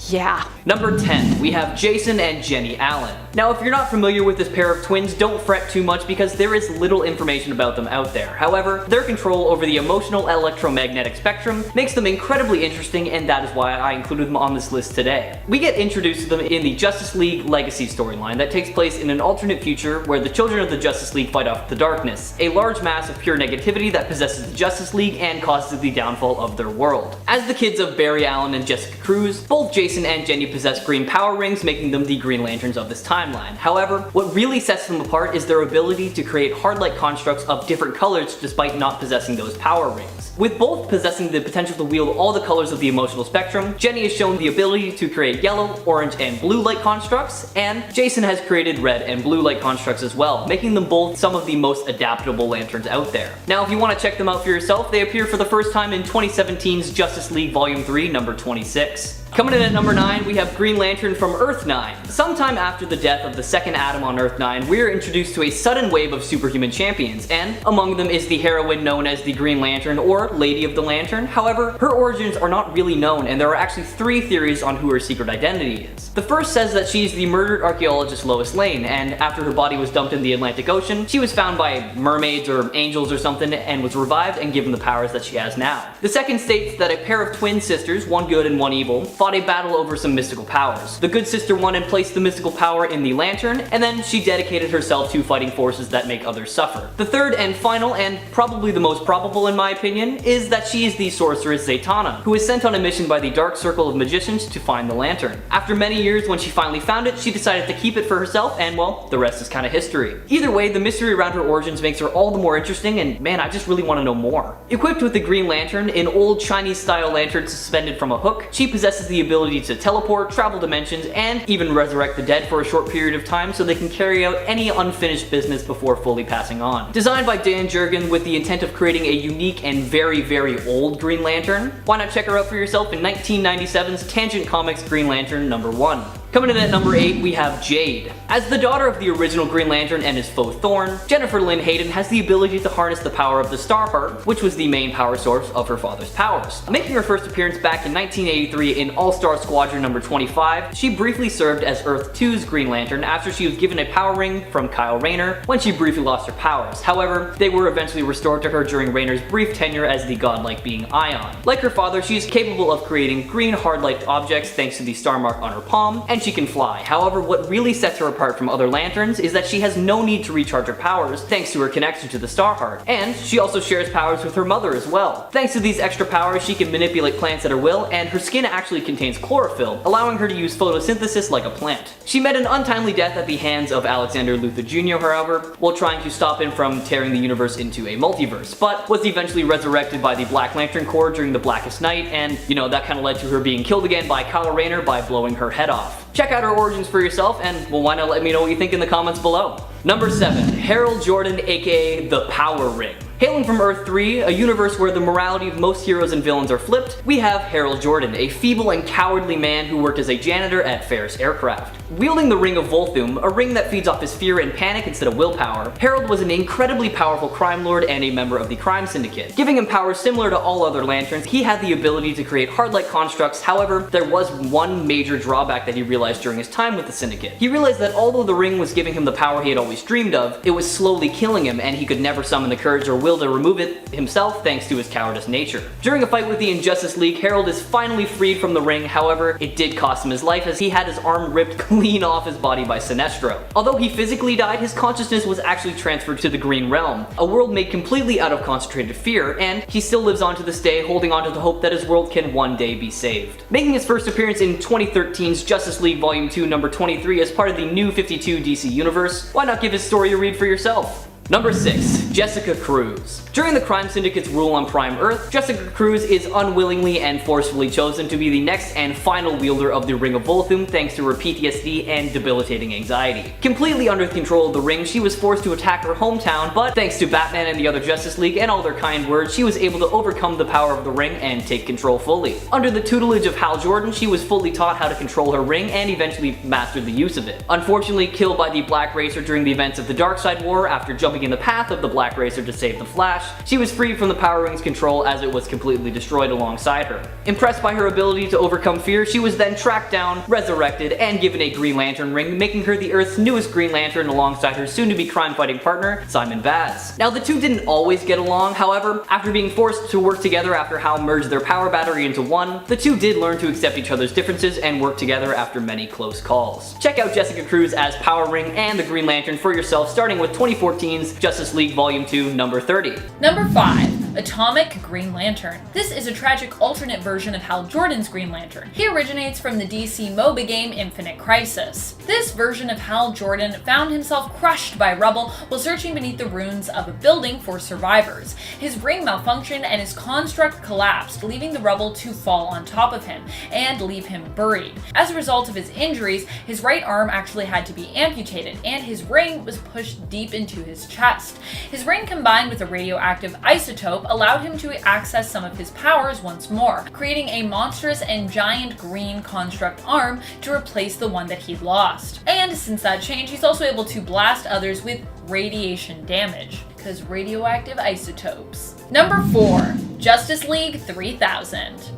S5: yeah.
S4: Number 10, we have Jason and Jenny Allen. Now, if you're not familiar with this pair of twins, don't fret too much because there is little information about them out there. However, their control over the emotional electromagnetic spectrum makes them incredibly interesting, and that is why I included them on this list today. We get introduced to them in the Justice League Legacy storyline that takes place in an alternate future where the children of the Justice League fight off the darkness, a large mass of pure negativity that possesses the Justice League and causes the downfall of their world. As the kids of Barry Allen and Jessica Cruz, both Jason and Jenny possess green power rings, making them the Green Lanterns of this timeline. However, what really sets them apart is their ability to create hard-light constructs of different colors despite not possessing those power rings. With both possessing the potential to wield all the colors of the emotional spectrum, Jenny has shown the ability to create yellow, orange, and blue light constructs, and Jason has created red and blue light constructs as well, making them both some of the most adaptable lanterns out there. Now, if you want to check them out for yourself, they appear for the first time in 2017's Justice League Volume 3, number 26. Coming in at number 9, we have Green Lantern from Earth 9. Sometime after the death of the second Atom on Earth 9, we are introduced to a sudden wave of superhuman champions, and among them is the heroine known as the Green Lantern or Lady of the Lantern. However, her origins are not really known, and there are actually 3 theories on who her secret identity is. The first says that she is the murdered archaeologist Lois Lane, and after her body was dumped in the Atlantic Ocean, she was found by mermaids or angels or something and was revived and given the powers that she has now. The second states that a pair of twin sisters, one good and one evil, fought a battle over some mystical powers. The good sister won and placed the mystical power in the lantern, and then she dedicated herself to fighting forces that make others suffer. The third and final, and probably the most probable in my opinion, is that she is the sorceress Zatanna, who is sent on a mission by the Dark Circle of Magicians to find the lantern. After many years, when she finally found it, she decided to keep it for herself, and well, the rest is kind of history. Either way, the mystery around her origins makes her all the more interesting, and man, I just really want to know more. Equipped with the Green Lantern, an old Chinese-style lantern suspended from a hook, she possesses the ability to teleport, travel dimensions, and even resurrect the dead for a short period of time so they can carry out any unfinished business before fully passing on. Designed by Dan Jurgen with the intent of creating a unique and very old Green Lantern, why not check her out for yourself in 1997's Tangent Comics Green Lantern number 1. Coming in at number 8, we have Jade. As the daughter of the original Green Lantern and his foe Thorn, Jennifer Lynn Hayden has the ability to harness the power of the Starheart, which was the main power source of her father's powers. Making her first appearance back in 1983 in All-Star Squadron number 25, she briefly served as Earth 2's Green Lantern after she was given a power ring from Kyle Rayner when she briefly lost her powers. However, they were eventually restored to her during Rayner's brief tenure as the godlike being Ion. Like her father, she is capable of creating green hard-light objects thanks to the star mark on her palm, and and she can fly. However, what really sets her apart from other lanterns is that she has no need to recharge her powers thanks to her connection to the Star Heart. And she also shares powers with her mother as well. Thanks to these extra powers, she can manipulate plants at her will, and her skin actually contains chlorophyll, allowing her to use photosynthesis like a plant. She met an untimely death at the hands of Alexander Luthor Jr., however, while trying to stop him from tearing the universe into a multiverse, but was eventually resurrected by the Black Lantern Corps during the Blackest Night, and that kind of led to her being killed again by Kyle Rayner by blowing her head off. Check out her origins for yourself, and well, why not let me know what you think in the comments below. Number 7. Harold Jordan, aka the Power Ring. Hailing from Earth 3, a universe where the morality of most heroes and villains are flipped, we have Harold Jordan, a feeble and cowardly man who worked as a janitor at Ferris Aircraft. Wielding the Ring of Volthoom, a ring that feeds off his fear and panic instead of willpower, Harold was an incredibly powerful crime lord and a member of the crime syndicate. Giving him powers similar to all other lanterns, he had the ability to create hard-like constructs. However, there was one major drawback that he realized during his time with the syndicate. He realized that although the ring was giving him the power he had always dreamed of, it was slowly killing him, and he could never summon the courage or will to remove it himself thanks to his cowardice nature. During a fight with the Injustice League, Harold is finally freed from the ring. However, it did cost him his life as he had his arm ripped clean off his body by Sinestro. Although he physically died, his consciousness was actually transferred to the Green Realm, a world made completely out of concentrated fear, and he still lives on to this day, holding on to the hope that his world can one day be saved. Making his first appearance in 2013's Justice League Volume 2 number 23 as part of the New 52 DC Universe, why not give his story a read for yourself? Number 6. Jessica Cruz. During the crime syndicate's rule on Prime Earth, Jessica Cruz is unwillingly and forcefully chosen to be the next and final wielder of the Ring of Volthoom thanks to her PTSD and debilitating anxiety. Completely under control of the ring, she was forced to attack her hometown, but thanks to Batman and the other Justice League and all their kind words, she was able to overcome the power of the ring and take control fully. Under the tutelage of Hal Jordan, she was fully taught how to control her ring and eventually mastered the use of it. Unfortunately, killed by the Black Racer during the events of the Darkseid War after jumping in the path of the Black Racer to save the Flash, she was freed from the Power Ring's control as it was completely destroyed alongside her. Impressed by her ability to overcome fear, she was then tracked down, resurrected, and given a Green Lantern ring, making her the Earth's newest Green Lantern alongside her soon-to-be crime-fighting partner, Simon Baz. Now, the two didn't always get along. However, after being forced to work together after Hal merged their power battery into one, the two did learn to accept each other's differences and work together after many close calls. Check out Jessica Cruz as Power Ring and the Green Lantern for yourself, starting with 2014's Justice League Volume 2, number 30.
S5: Number 5. Atomic Green Lantern. This is a tragic alternate version of Hal Jordan's Green Lantern. He originates from the DC MOBA game Infinite Crisis. This version of Hal Jordan found himself crushed by rubble while searching beneath the ruins of a building for survivors. His ring malfunctioned and his construct collapsed, leaving the rubble to fall on top of him and leave him buried. As a result of his injuries, his right arm actually had to be amputated, and his ring was pushed deep into his chest. His ring, combined with a radioactive isotope, allowed him to access some of his powers once more, creating a monstrous and giant green construct arm to replace the one that he'd lost. And since that change, he's also able to blast others with radiation damage, because radioactive isotopes. Number 4. Justice League 3000.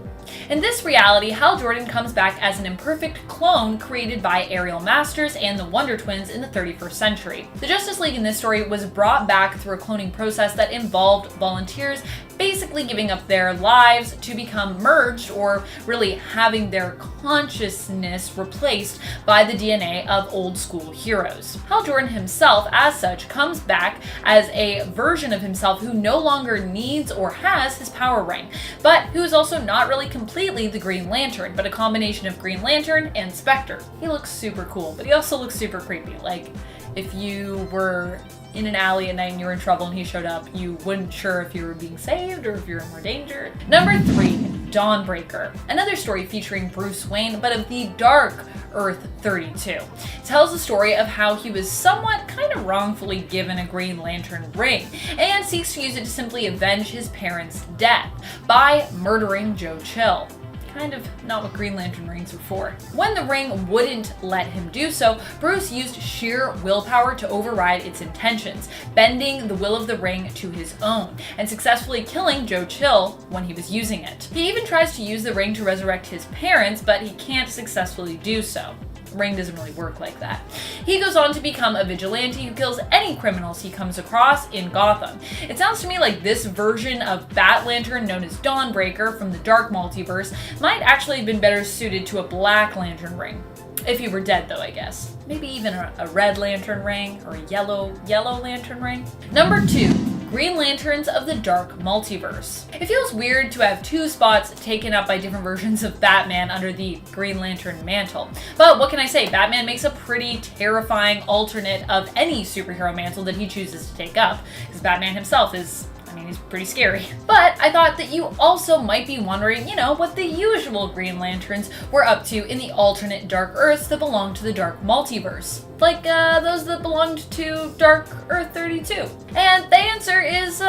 S5: In this reality, Hal Jordan comes back as an imperfect clone created by Ariel Masters and the Wonder Twins in the 31st century. The Justice League in this story was brought back through a cloning process that involved volunteers basically giving up their lives to become merged, or really having their consciousness replaced by the DNA of old school heroes. Hal Jordan himself, as such, comes back as a version of himself who no longer needs or has his power ring, but who is also not really completely the Green Lantern, but a combination of Green Lantern and Spectre. He looks super cool, but he also looks super creepy. Like, if you were in an alley at night and you were in trouble and he showed up, you weren't sure if you were being saved or if you were in more danger. Number 3. Dawnbreaker. Another story featuring Bruce Wayne, but of the dark Earth 32. It tells the story of how he was somewhat kind of wrongfully given a Green Lantern ring and seeks to use it to simply avenge his parents' death by murdering Joe Chill. Kind of not what Green Lantern rings are for. When the ring wouldn't let him do so, Bruce used sheer willpower to override its intentions, bending the will of the ring to his own, and successfully killing Joe Chill when he was using it. He even tries to use the ring to resurrect his parents, but he can't successfully do so. Ring doesn't really work like that. He goes on to become a vigilante who kills any criminals he comes across in Gotham. It sounds to me like this version of Bat Lantern, known as Dawnbreaker from the Dark Multiverse, might actually have been better suited to a Black Lantern ring. If he were dead though, I guess. Maybe even a red lantern ring or a yellow lantern ring. Number 2. Green Lanterns of the Dark Multiverse. It feels weird to have 2 spots taken up by different versions of Batman under the Green Lantern mantle. But what can I say? Batman makes a pretty terrifying alternate of any superhero mantle that he chooses to take up, because Batman himself is, he's pretty scary. But I thought that you also might be wondering, what the usual Green Lanterns were up to in the alternate Dark Earths that belong to the Dark Multiverse. Like those that belonged to Dark Earth 32. And the answer is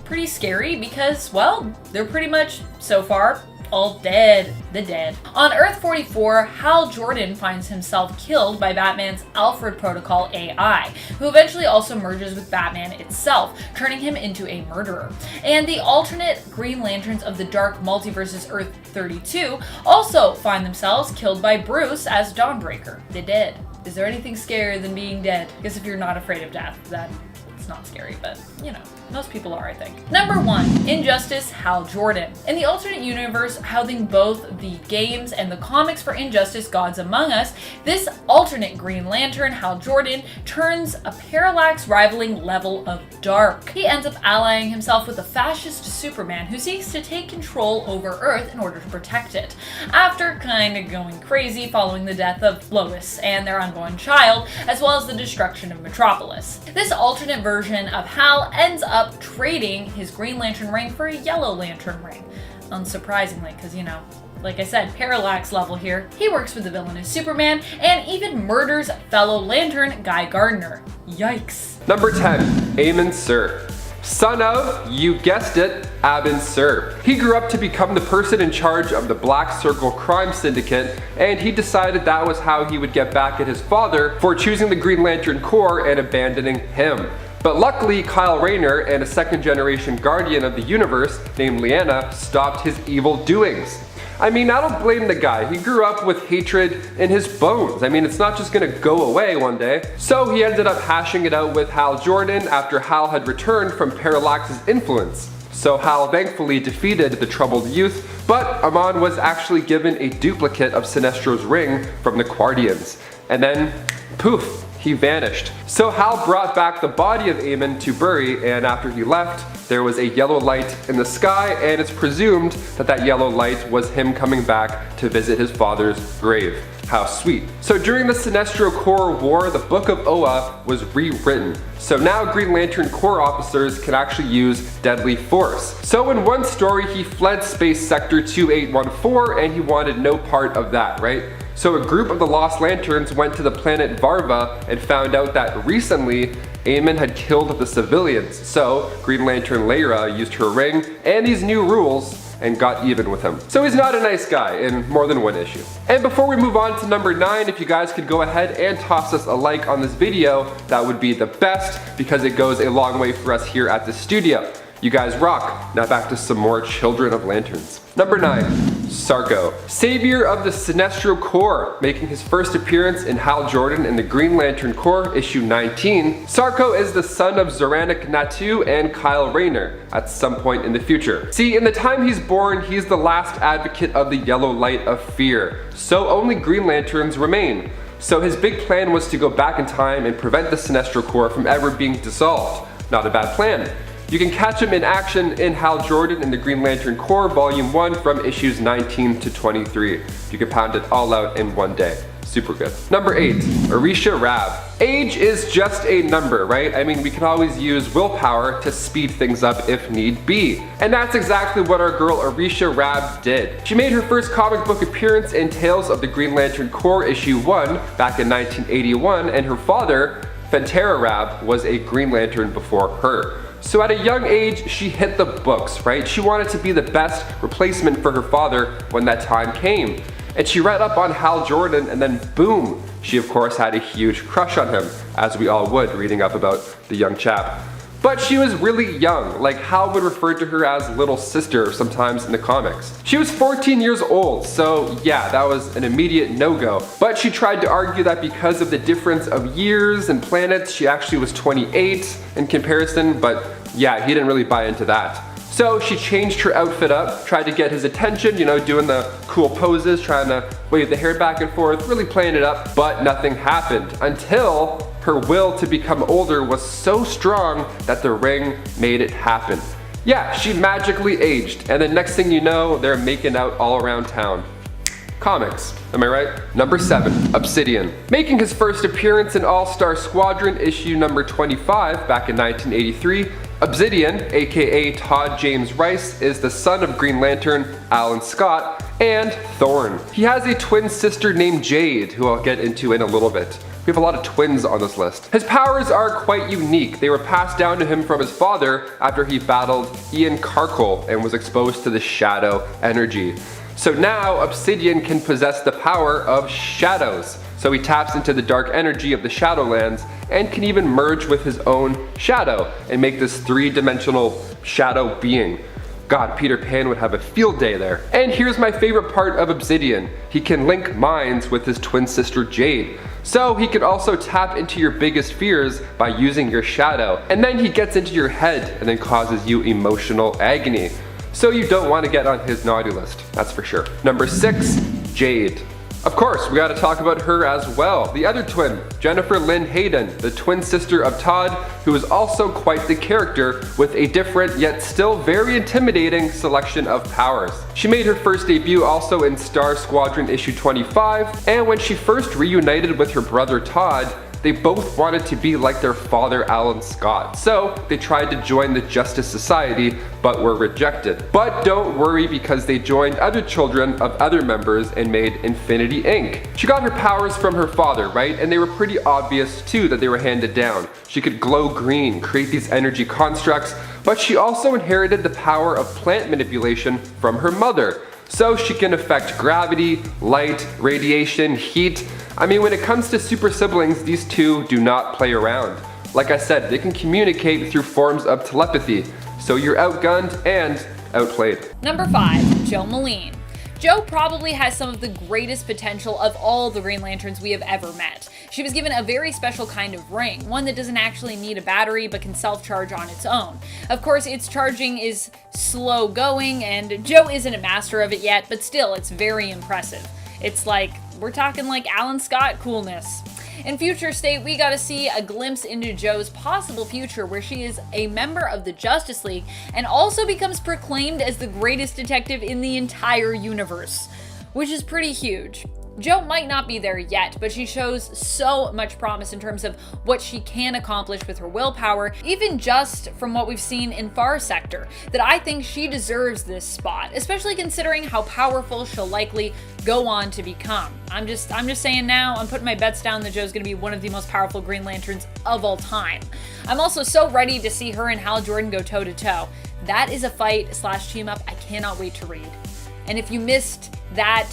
S5: pretty scary because, well, they're pretty much, so far, all dead. The dead. On Earth 44, Hal Jordan finds himself killed by Batman's Alfred Protocol AI, who eventually also merges with Batman itself, turning him into a murderer. And the alternate Green Lanterns of the Dark Multiverse's Earth 32 also find themselves killed by Bruce as Dawnbreaker, the dead. Is there anything scarier than being dead? I guess if you're not afraid of death, then it's not scary, but most people are, I think. Number 1, Injustice, Hal Jordan. In the alternate universe housing both the games and the comics for Injustice Gods Among Us, this alternate Green Lantern, Hal Jordan, turns a Parallax rivaling level of dark. He ends up allying himself with a fascist Superman who seeks to take control over Earth in order to protect it, after kinda going crazy following the death of Lois and their unborn child, as well as the destruction of Metropolis. This alternate version of Hal ends up trading his Green Lantern ring for a Yellow Lantern ring. Unsurprisingly, because like I said, Parallax level here. He works with the villainous Superman and even murders fellow Lantern Guy Gardner. Yikes.
S1: Number 10, Eamon Sir. Son of, you guessed it, Abin Sur. He grew up to become the person in charge of the Black Circle crime syndicate, and he decided that was how he would get back at his father for choosing the Green Lantern Corps and abandoning him. But luckily, Kyle Rayner and a second-generation guardian of the universe named Lyanna stopped his evil doings. I don't blame the guy. He grew up with hatred in his bones. It's not just gonna go away one day. So he ended up hashing it out with Hal Jordan after Hal had returned from Parallax's influence. So Hal thankfully defeated the troubled youth, but Amon was actually given a duplicate of Sinestro's ring from the Guardians. And then, poof, he vanished. So Hal brought back the body of Eamon to bury, and after he left, there was a yellow light in the sky, and it's presumed that that yellow light was him coming back to visit his father's grave. How sweet. So during the Sinestro Corps War, the Book of Oa was rewritten. So now Green Lantern Corps officers can actually use deadly force. So in one story, he fled Space Sector 2814 and he wanted no part of that, right? So a group of the Lost Lanterns went to the planet Varva and found out that recently Eamon had killed the civilians. So Green Lantern Lyra used her ring and these new rules and got even with him. So he's not a nice guy in more than one issue. And before we move on to number 9, if you guys could go ahead and toss us a like on this video, that would be the best because it goes a long way for us here at the studio. You guys rock. Now back to some more Children of Lanterns. Number 9, Sarko. Savior of the Sinestro Corps, making his first appearance in Hal Jordan in the Green Lantern Corps, issue 19. Sarko is the son of Zoranik Natu and Kyle Rayner at some point in the future. See, in the time he's born, he's the last advocate of the yellow light of fear, so only Green Lanterns remain. So his big plan was to go back in time and prevent the Sinestro Corps from ever being dissolved. Not a bad plan. You can catch him in action in Hal Jordan in the Green Lantern Corps Volume 1 from issues 19 to 23. You can pound it all out in one day. Super good. Number 8, Orisha Rab. Age is just a number, right? We can always use willpower to speed things up if need be. And that's exactly what our girl Orisha Rab did. She made her first comic book appearance in Tales of the Green Lantern Corps issue 1 back in 1981, and her father, Fentera Rab, was a Green Lantern before her. So at a young age, she hit the books, right? She wanted to be the best replacement for her father when that time came. And she read up on Hal Jordan and then boom, she of course had a huge crush on him, as we all would reading up about the young chap. But she was really young, like Hal would refer to her as little sister sometimes in the comics. She was 14 years old, so yeah, that was an immediate no-go. But she tried to argue that because of the difference of years and planets, she actually was 28 in comparison, but yeah, he didn't really buy into that. So she changed her outfit up, tried to get his attention, doing the cool poses, trying to wave the hair back and forth, really playing it up, but nothing happened until her will to become older was so strong that the ring made it happen. Yeah, she magically aged, and the next thing you know, they're making out all around town. Comics, am I right? Number 7, Obsidian. Making his first appearance in All-Star Squadron issue number 25 back in 1983, Obsidian, aka Todd James Rice, is the son of Green Lantern Alan Scott and Thorn. He has a twin sister named Jade, who I'll get into in a little bit. We have a lot of twins on this list. His powers are quite unique. They were passed down to him from his father after he battled Ian Karkull and was exposed to the shadow energy. So now Obsidian can possess the power of shadows. So he taps into the dark energy of the Shadowlands and can even merge with his own shadow and make this 3-dimensional shadow being. God, Peter Pan would have a field day there. And here's my favorite part of Obsidian. He can link minds with his twin sister Jade. So he can also tap into your biggest fears by using your shadow. And then he gets into your head and then causes you emotional agony. So you don't want to get on his naughty list, that's for sure. Number 6, Jade. Of course, we gotta talk about her as well. The other twin, Jennifer Lynn Hayden, the twin sister of Todd, who is also quite the character with a different yet still very intimidating selection of powers. She made her first debut also in Star Squadron issue 25, and when she first reunited with her brother Todd, they both wanted to be like their father Alan Scott, so they tried to join the Justice Society but were rejected. But don't worry, because they joined other children of other members and made Infinity Inc. She got her powers from her father, right? And they were pretty obvious too that they were handed down. She could glow green, create these energy constructs, but she also inherited the power of plant manipulation from her mother. So she can affect gravity, light, radiation, heat. I mean, when it comes to super siblings, these two do not play around. Like I said, they can communicate through forms of telepathy, so you're outgunned and outplayed.
S5: Number 5, Joe Moline. Joe probably has some of the greatest potential of all the Green Lanterns we have ever met. She was given a very special kind of ring, one that doesn't actually need a battery but can self-charge on its own. Of course, its charging is slow going, and Joe isn't a master of it yet, but still, it's very impressive. It's like, we're talking like Alan Scott coolness. In Future State, we got to see a glimpse into Joe's possible future, where she is a member of the Justice League and also becomes proclaimed as the greatest detective in the entire universe, which is pretty huge. Joe might not be there yet, but she shows so much promise in terms of what she can accomplish with her willpower, even just from what we've seen in Far Sector, that I think she deserves this spot, especially considering how powerful she'll likely go on to become. I'm just saying now, I'm putting my bets down that Joe's gonna be one of the most powerful Green Lanterns of all time. I'm also so ready to see her and Hal Jordan go toe to toe. That is a fight / team up I cannot wait to read. And if you missed that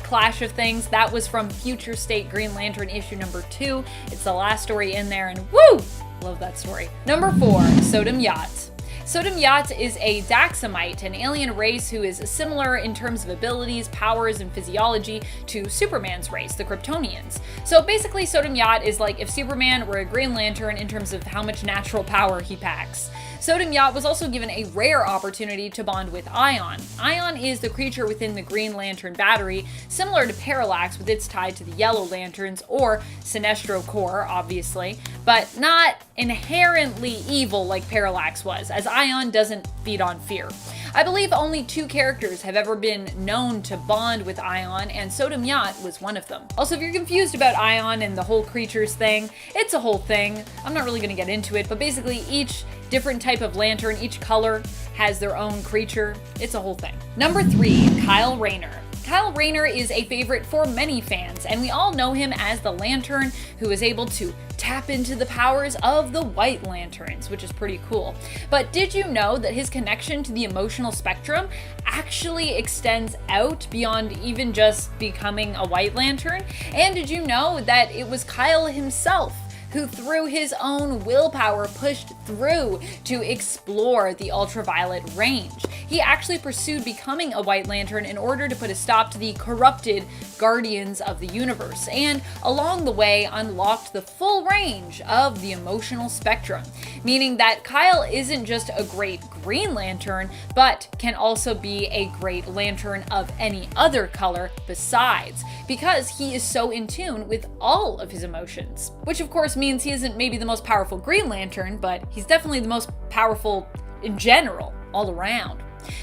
S5: clash of things, that was from Future State Green Lantern issue number 2. It's the last story in there, and woo! Love that story. Number 4, Sodom Yat. Sodom Yat is a Daxamite, an alien race who is similar in terms of abilities, powers, and physiology to Superman's race, the Kryptonians. So basically, Sodom Yat is like if Superman were a Green Lantern in terms of how much natural power he packs. Sodom Yat was also given a rare opportunity to bond with Ion. Ion is the creature within the Green Lantern battery, similar to Parallax with its tie to the Yellow Lanterns, or Sinestro Corps, obviously, but not inherently evil like Parallax was, as Ion doesn't feed on fear. I believe only 2 characters have ever been known to bond with Ion, and Sodom Yat was one of them. Also, if you're confused about Ion and the whole creatures thing, it's a whole thing. I'm not really going to get into it, but basically each different type of lantern, each color has their own creature. It's a whole thing. Number 3, Kyle Rayner. Kyle Rayner is a favorite for many fans, and we all know him as the Lantern who is able to tap into the powers of the White Lanterns, which is pretty cool. But did you know that his connection to the emotional spectrum actually extends out beyond even just becoming a White Lantern? And did you know that it was Kyle himself who through his own willpower pushed through to explore the ultraviolet range? He actually pursued becoming a White Lantern in order to put a stop to the corrupted Guardians of the Universe, and along the way unlocked the full range of the emotional spectrum, meaning that Kyle isn't just a great Green Lantern, but can also be a great lantern of any other color besides, because he is so in tune with all of his emotions. Which of course means he isn't maybe the most powerful Green Lantern, but he's definitely the most powerful in general, all around.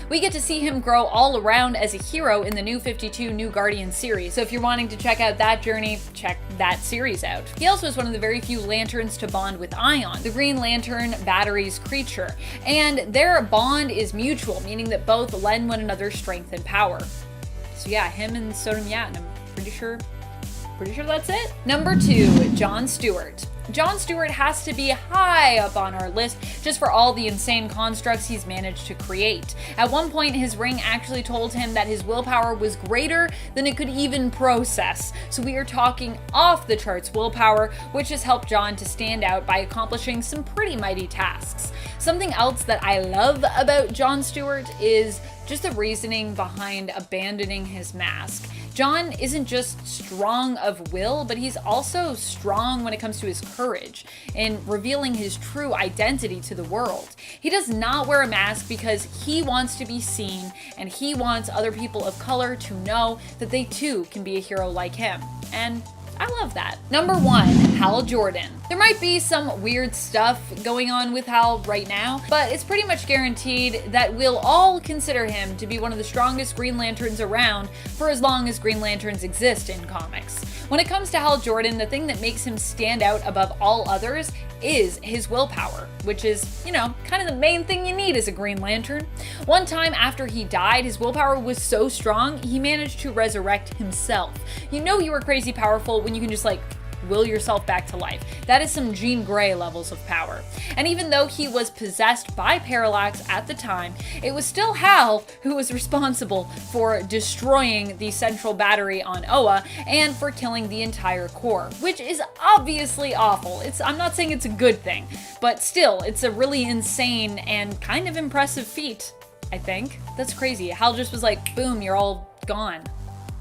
S5: We get to see him grow all around as a hero in the New 52 New Guardians series, so if you're wanting to check out that journey, check that series out. He also is one of the very few lanterns to bond with Ion, the Green Lantern battery's creature, and their bond is mutual, meaning that both lend one another strength and power. So yeah, him and Sodom Yat, and I'm pretty sure that's it. Number 2, John Stewart. John Stewart has to be high up on our list just for all the insane constructs he's managed to create. At one point, his ring actually told him that his willpower was greater than it could even process. So we are talking off the charts willpower, which has helped John to stand out by accomplishing some pretty mighty tasks. Something else that I love about John Stewart is just the reasoning behind abandoning his mask. John isn't just strong of will, but he's also strong when it comes to his courage in revealing his true identity to the world. He does not wear a mask because he wants to be seen, and he wants other people of color to know that they too can be a hero like him. And I love that. Number 1, Hal Jordan. There might be some weird stuff going on with Hal right now, but it's pretty much guaranteed that we'll all consider him to be one of the strongest Green Lanterns around for as long as Green Lanterns exist in comics. When it comes to Hal Jordan, the thing that makes him stand out above all others is his willpower, which is, kind of the main thing you need as a Green Lantern. One time after he died, his willpower was so strong, he managed to resurrect himself. You know you are crazy powerful when you can just will yourself back to life. That is some Jean Grey levels of power. And even though he was possessed by Parallax at the time, it was still Hal who was responsible for destroying the central battery on Oa and for killing the entire Corps, which is obviously awful. I'm not saying it's a good thing, but still, it's a really insane and kind of impressive feat, I think. That's crazy. Hal just was like, boom, you're all gone.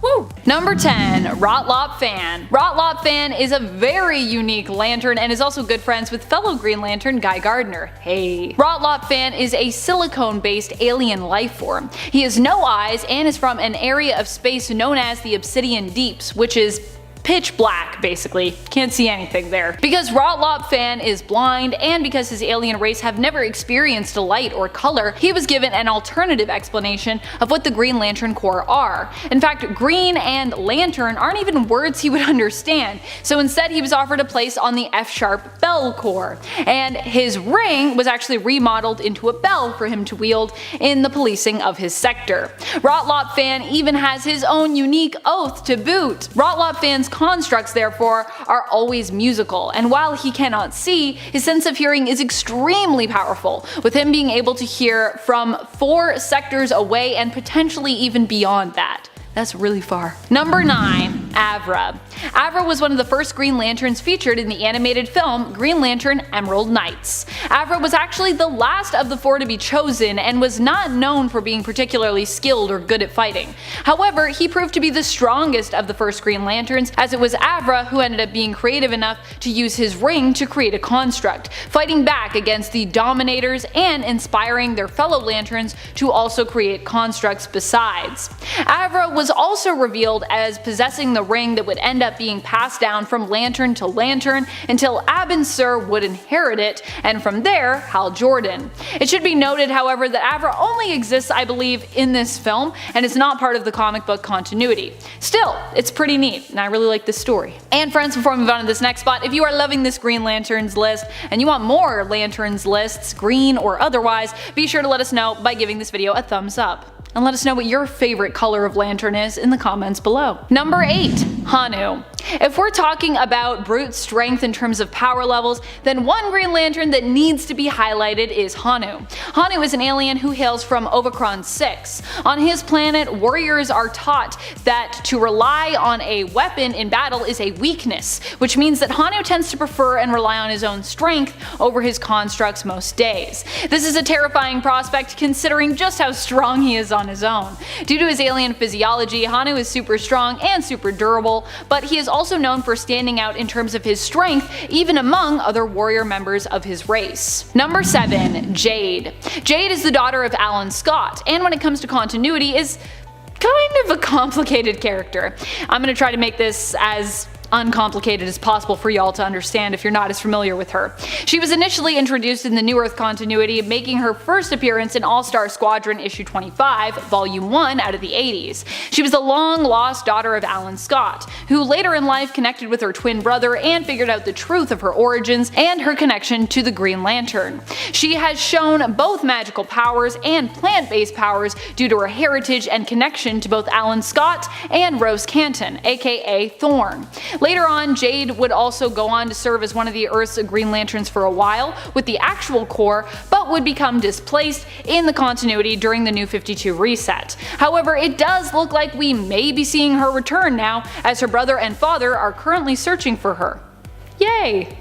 S5: Woo! Number 10, Rotlop Fan. Rotlop Fan is a very unique lantern and is also good friends with fellow Green Lantern Guy Gardner. Hey. Rotlop Fan is a silicone-based alien life form. He has no eyes and is from an area of space known as the Obsidian Deeps, which is pitch black, basically. Can't see anything there. Because Rotlop Fan is blind, and because his alien race have never experienced light or color, he was given an alternative explanation of what the Green Lantern Corps are. In fact, green and lantern aren't even words he would understand, so instead he was offered a place on the F-sharp Bell Corps, and his ring was actually remodeled into a bell for him to wield in the policing of his sector. Rotlop Fan even has his own unique oath to boot. Rotlop Fan's constructs, therefore, are always musical, and while he cannot see, his sense of hearing is extremely powerful, with him being able to hear from 4 sectors away and potentially even beyond that. That's really far. Number 9, Avra. Avra was one of the first Green Lanterns featured in the animated film Green Lantern Emerald Knights. Avra was actually the last of the 4 to be chosen and was not known for being particularly skilled or good at fighting. However, he proved to be the strongest of the first Green Lanterns, as it was Avra who ended up being creative enough to use his ring to create a construct, fighting back against the Dominators and inspiring their fellow Lanterns to also create constructs besides. Avra was also revealed as possessing the ring that would end up being passed down from lantern to lantern until Abin Sur would inherit it, and from there, Hal Jordan. It should be noted, however, that Avra only exists, I believe, in this film, and is not part of the comic book continuity. Still, it's pretty neat, and I really like this story. And friends, before we move on to this next spot, if you are loving this Green Lanterns list, and you want more Lanterns lists, green or otherwise, be sure to let us know by giving this video a thumbs up. And let us know what your favorite color of lantern is in the comments below. Number 8, Hanu. If we're talking about brute strength in terms of power levels, then one Green Lantern that needs to be highlighted is Hanu. Hanu is an alien who hails from Ovacron 6. On his planet, warriors are taught that to rely on a weapon in battle is a weakness, which means that Hanu tends to prefer and rely on his own strength over his constructs most days. This is a terrifying prospect considering just how strong he is on his own. Due to his alien physiology, Hanu is super strong and super durable, but he is also known for standing out in terms of his strength, even among other warrior members of his race. Number 7. Jade. Jade is the daughter of Alan Scott, and when it comes to continuity is kind of a complicated character. I'm gonna try to make this as uncomplicated as possible for y'all to understand if you're not as familiar with her. She was initially introduced in the New Earth continuity, making her first appearance in All-Star Squadron issue 25, volume 1 out of the 80s. She was the long-lost daughter of Alan Scott, who later in life connected with her twin brother and figured out the truth of her origins and her connection to the Green Lantern. She has shown both magical powers and plant-based powers due to her heritage and connection to both Alan Scott and Rose Canton, aka Thorn. Later on, Jade would also go on to serve as one of the Earth's Green Lanterns for a while with the actual Corps, but would become displaced in the continuity during the New 52 reset. However, it does look like we may be seeing her return now, as her brother and father are currently searching for her. Yay!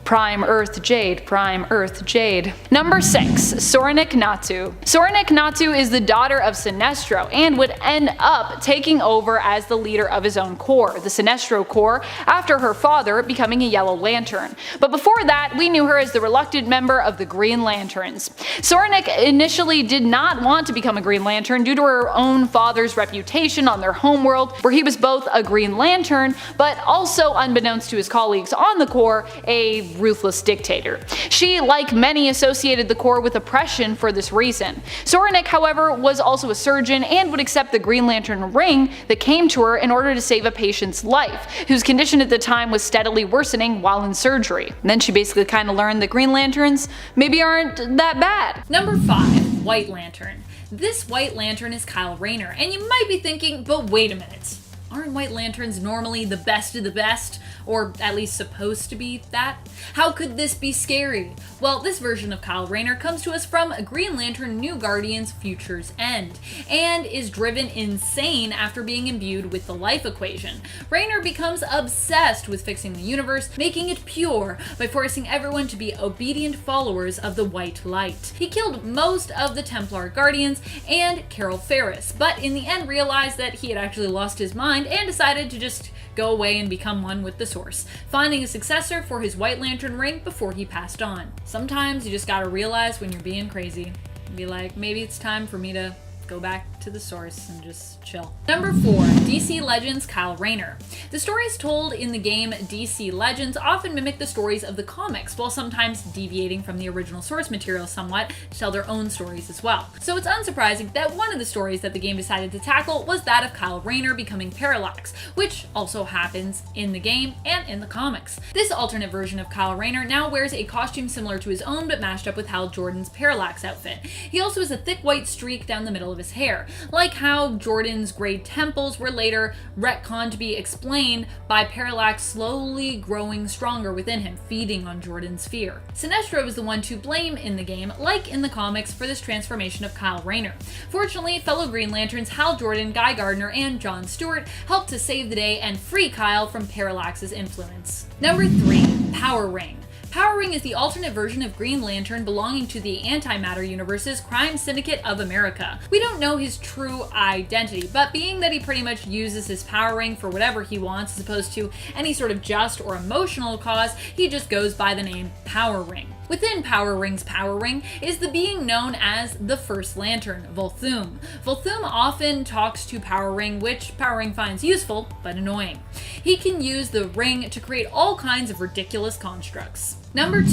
S5: Prime Earth Jade, Prime Earth Jade. Number 6. Soranik Natsu. Soranik Natsu is the daughter of Sinestro and would end up taking over as the leader of his own corps, the Sinestro Corps, after her father becoming a Yellow Lantern. But before that, we knew her as the reluctant member of the Green Lanterns. Soranik initially did not want to become a Green Lantern due to her own father's reputation on their homeworld, where he was both a Green Lantern, but also, unbeknownst to his colleagues on the Corps, a ruthless dictator. She, like many, associated the Corps with oppression for this reason. Soranik, however, was also a surgeon and would accept the Green Lantern ring that came to her in order to save a patient's life, whose condition at the time was steadily worsening while in surgery. And then she basically kind of learned that Green Lanterns maybe aren't that bad. Number 5. White Lantern. This White Lantern is Kyle Rayner, and you might be thinking, but wait a minute. Aren't White Lanterns normally the best of the best? Or at least supposed to be that? How could this be scary? Well, this version of Kyle Rayner comes to us from Green Lantern New Guardians Future's End, and is driven insane after being imbued with the life equation. Rayner becomes obsessed with fixing the universe, making it pure, by forcing everyone to be obedient followers of the White Light. He killed most of the Templar Guardians and Carol Ferris, but in the end realized that he had actually lost his mind and decided to just go away and become one with the Source, finding a successor for his White Lantern ring before he passed on. Sometimes you just gotta realize when you're being crazy. Be like, maybe it's time for me to go back to the Source and just chill. Number 4. DC Legends Kyle Rayner. The stories told in the game DC Legends often mimic the stories of the comics, while sometimes deviating from the original source material somewhat to tell their own stories as well. So it's unsurprising that one of the stories that the game decided to tackle was that of Kyle Rayner becoming Parallax, which also happens in the game and in the comics. This alternate version of Kyle Rayner now wears a costume similar to his own but mashed up with Hal Jordan's Parallax outfit. He also has a thick white streak down the middle of his hair, like how Jordan's gray temples were later retconned to be explained by Parallax slowly growing stronger within him, feeding on Jordan's fear. Sinestro is the one to blame in the game, like in the comics, for this transformation of Kyle Rayner. Fortunately, fellow Green Lanterns Hal Jordan, Guy Gardner, and John Stewart helped to save the day and free Kyle from Parallax's influence. Number 3. Power Ring. Power Ring is the alternate version of Green Lantern belonging to the Antimatter Universe's Crime Syndicate of America. We don't know his true identity, but being that he pretty much uses his Power Ring for whatever he wants as opposed to any sort of just or emotional cause, he just goes by the name Power Ring. Within Power Ring's Power Ring is the being known as the First Lantern, Volthoom. Volthoom often talks to Power Ring, which Power Ring finds useful, but annoying. He can use the ring to create all kinds of ridiculous constructs. Number 2.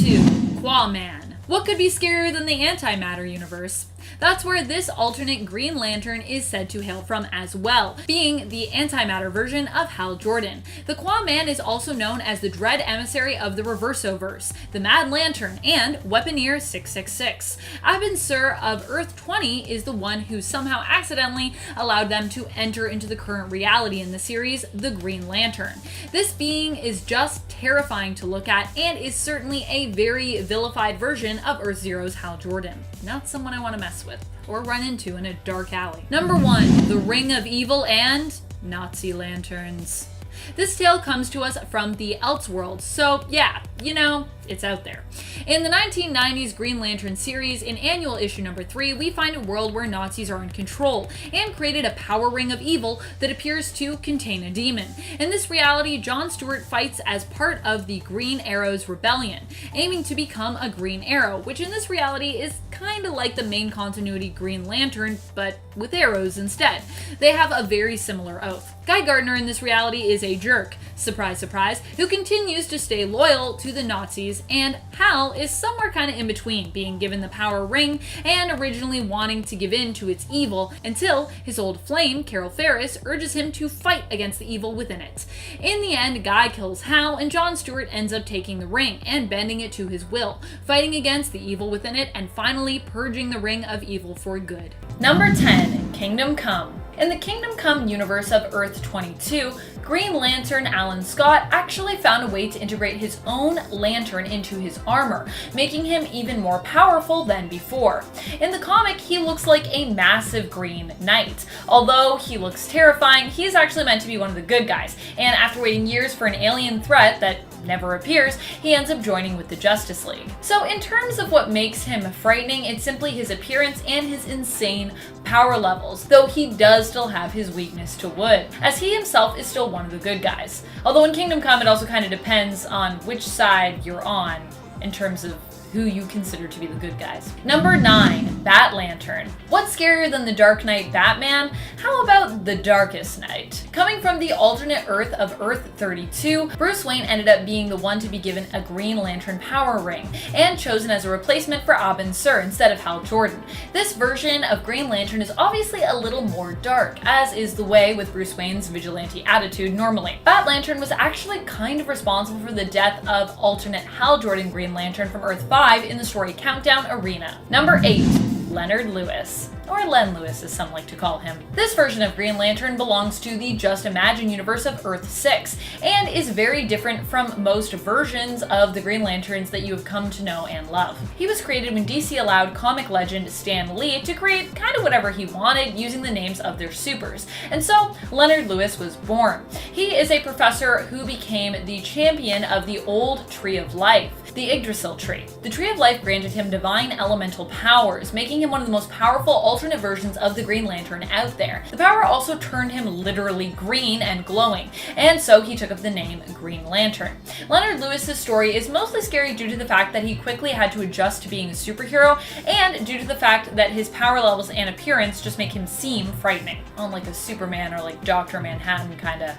S5: Quaman. What could be scarier than the Antimatter Universe? That's where this alternate Green Lantern is said to hail from as well, being the antimatter version of Hal Jordan. The Quaman is also known as the Dread Emissary of the Reversoverse, the Mad Lantern, and Weaponeer 666. Abin Sur of Earth 20 is the one who somehow accidentally allowed them to enter into the current reality in the series, the Green Lantern. This being is just terrifying to look at and is certainly a very vilified version of Earth Zero's Hal Jordan. Not someone I want to mess with or run into in a dark alley. Number 1. The Ring of Evil and Nazi Lanterns. This tale comes to us from the Elseworlds, so yeah, you know, it's out there. In the 1990s Green Lantern series, in annual issue number 3, we find a world where Nazis are in control and created a power ring of evil that appears to contain a demon. In this reality, John Stewart fights as part of the Green Arrow's rebellion, aiming to become a Green Arrow, which in this reality is kinda like the main continuity Green Lantern, but with arrows instead. They have a very similar oath. Guy Gardner in this reality is a jerk, surprise surprise, who continues to stay loyal to the Nazis, and Hal is somewhere kinda in between, being given the power ring and originally wanting to give in to its evil until his old flame, Carol Ferris, urges him to fight against the evil within it. In the end, Guy kills Hal, and John Stewart ends up taking the ring and bending it to his will, fighting against the evil within it, and finally purging the ring of evil for good. Number 10, Kingdom Come. In the Kingdom Come universe of Earth 22, Green Lantern Alan Scott actually found a way to integrate his own lantern into his armor, making him even more powerful than before. In the comic, he looks like a massive green knight. Although he looks terrifying, he is actually meant to be one of the good guys, and after waiting years for an alien threat that never appears, he ends up joining with the Justice League. So in terms of what makes him frightening, it's simply his appearance and his insane power levels, though he does still have his weakness to wood, as he himself is still one of the good guys. Although in Kingdom Come, it also kind of depends on which side you're on in terms of who you consider to be the good guys. Number 9, Bat Lantern. What's scarier than the Dark Knight Batman? How about the Darkest Knight? Coming from the alternate Earth of Earth 32, Bruce Wayne ended up being the one to be given a Green Lantern power ring, and chosen as a replacement for Abin Sur instead of Hal Jordan. This version of Green Lantern is obviously a little more dark, as is the way with Bruce Wayne's vigilante attitude normally. Bat Lantern was actually kind of responsible for the death of alternate Hal Jordan Green Lantern from Earth 5 in the story Countdown Arena. Number 8, Leonard Lewis. Or Len Lewis as some like to call him. This version of Green Lantern belongs to the Just Imagine universe of Earth 6, and is very different from most versions of the Green Lanterns that you have come to know and love. He was created when DC allowed comic legend Stan Lee to create kind of whatever he wanted using the names of their supers, and so Leonard Lewis was born. He is a professor who became the champion of the old Tree of Life, the Yggdrasil tree. The Tree of Life granted him divine elemental powers, making him one of the most powerful alternate versions of the Green Lantern out there. The power also turned him literally green and glowing, and so he took up the name Green Lantern. Leonard Lewis's story is mostly scary due to the fact that he quickly had to adjust to being a superhero, and due to the fact that his power levels and appearance just make him seem frightening, unlike a Superman or like Dr. Manhattan kind of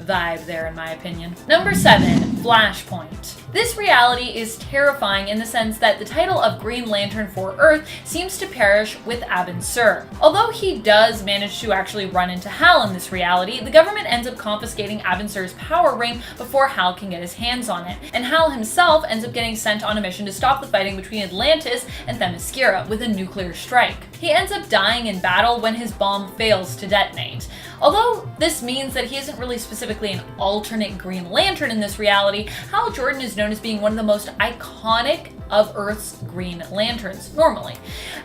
S5: vibe there in my opinion. Number 7, Flashpoint. This reality is terrifying in the sense that the title of Green Lantern for Earth seems to perish with Abin Sur. Although he does manage to actually run into Hal in this reality, the government ends up confiscating Abin Sur's power ring before Hal can get his hands on it, and Hal himself ends up getting sent on a mission to stop the fighting between Atlantis and Themyscira with a nuclear strike. He ends up dying in battle when his bomb fails to detonate. Although this means that he isn't really specifically an alternate Green Lantern in this reality, Hal Jordan is known as being one of the most iconic of Earth's Green Lanterns, normally.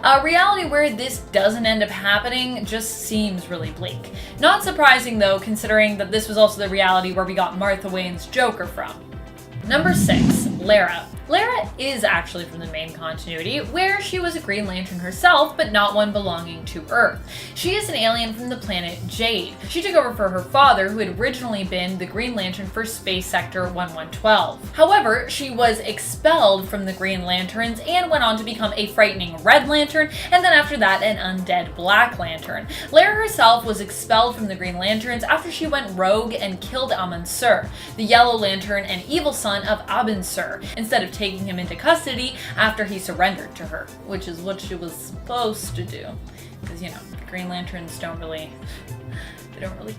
S5: A reality where this doesn't end up happening just seems really bleak. Not surprising though, considering that this was also the reality where we got Martha Wayne's Joker from. Number 6, Lara. Lara is actually from the main continuity, where she was a Green Lantern herself, but not one belonging to Earth. She is an alien from the planet Jade. She took over for her father, who had originally been the Green Lantern for Space Sector 1112. However, she was expelled from the Green Lanterns and went on to become a frightening Red Lantern, and then after that an undead Black Lantern. Lara herself was expelled from the Green Lanterns after she went rogue and killed Abin Sur, the Yellow Lantern and evil son of Abin Sur, instead of taking him into custody after he surrendered to her, which is what she was supposed to do. Because, you know, Green Lanterns don't really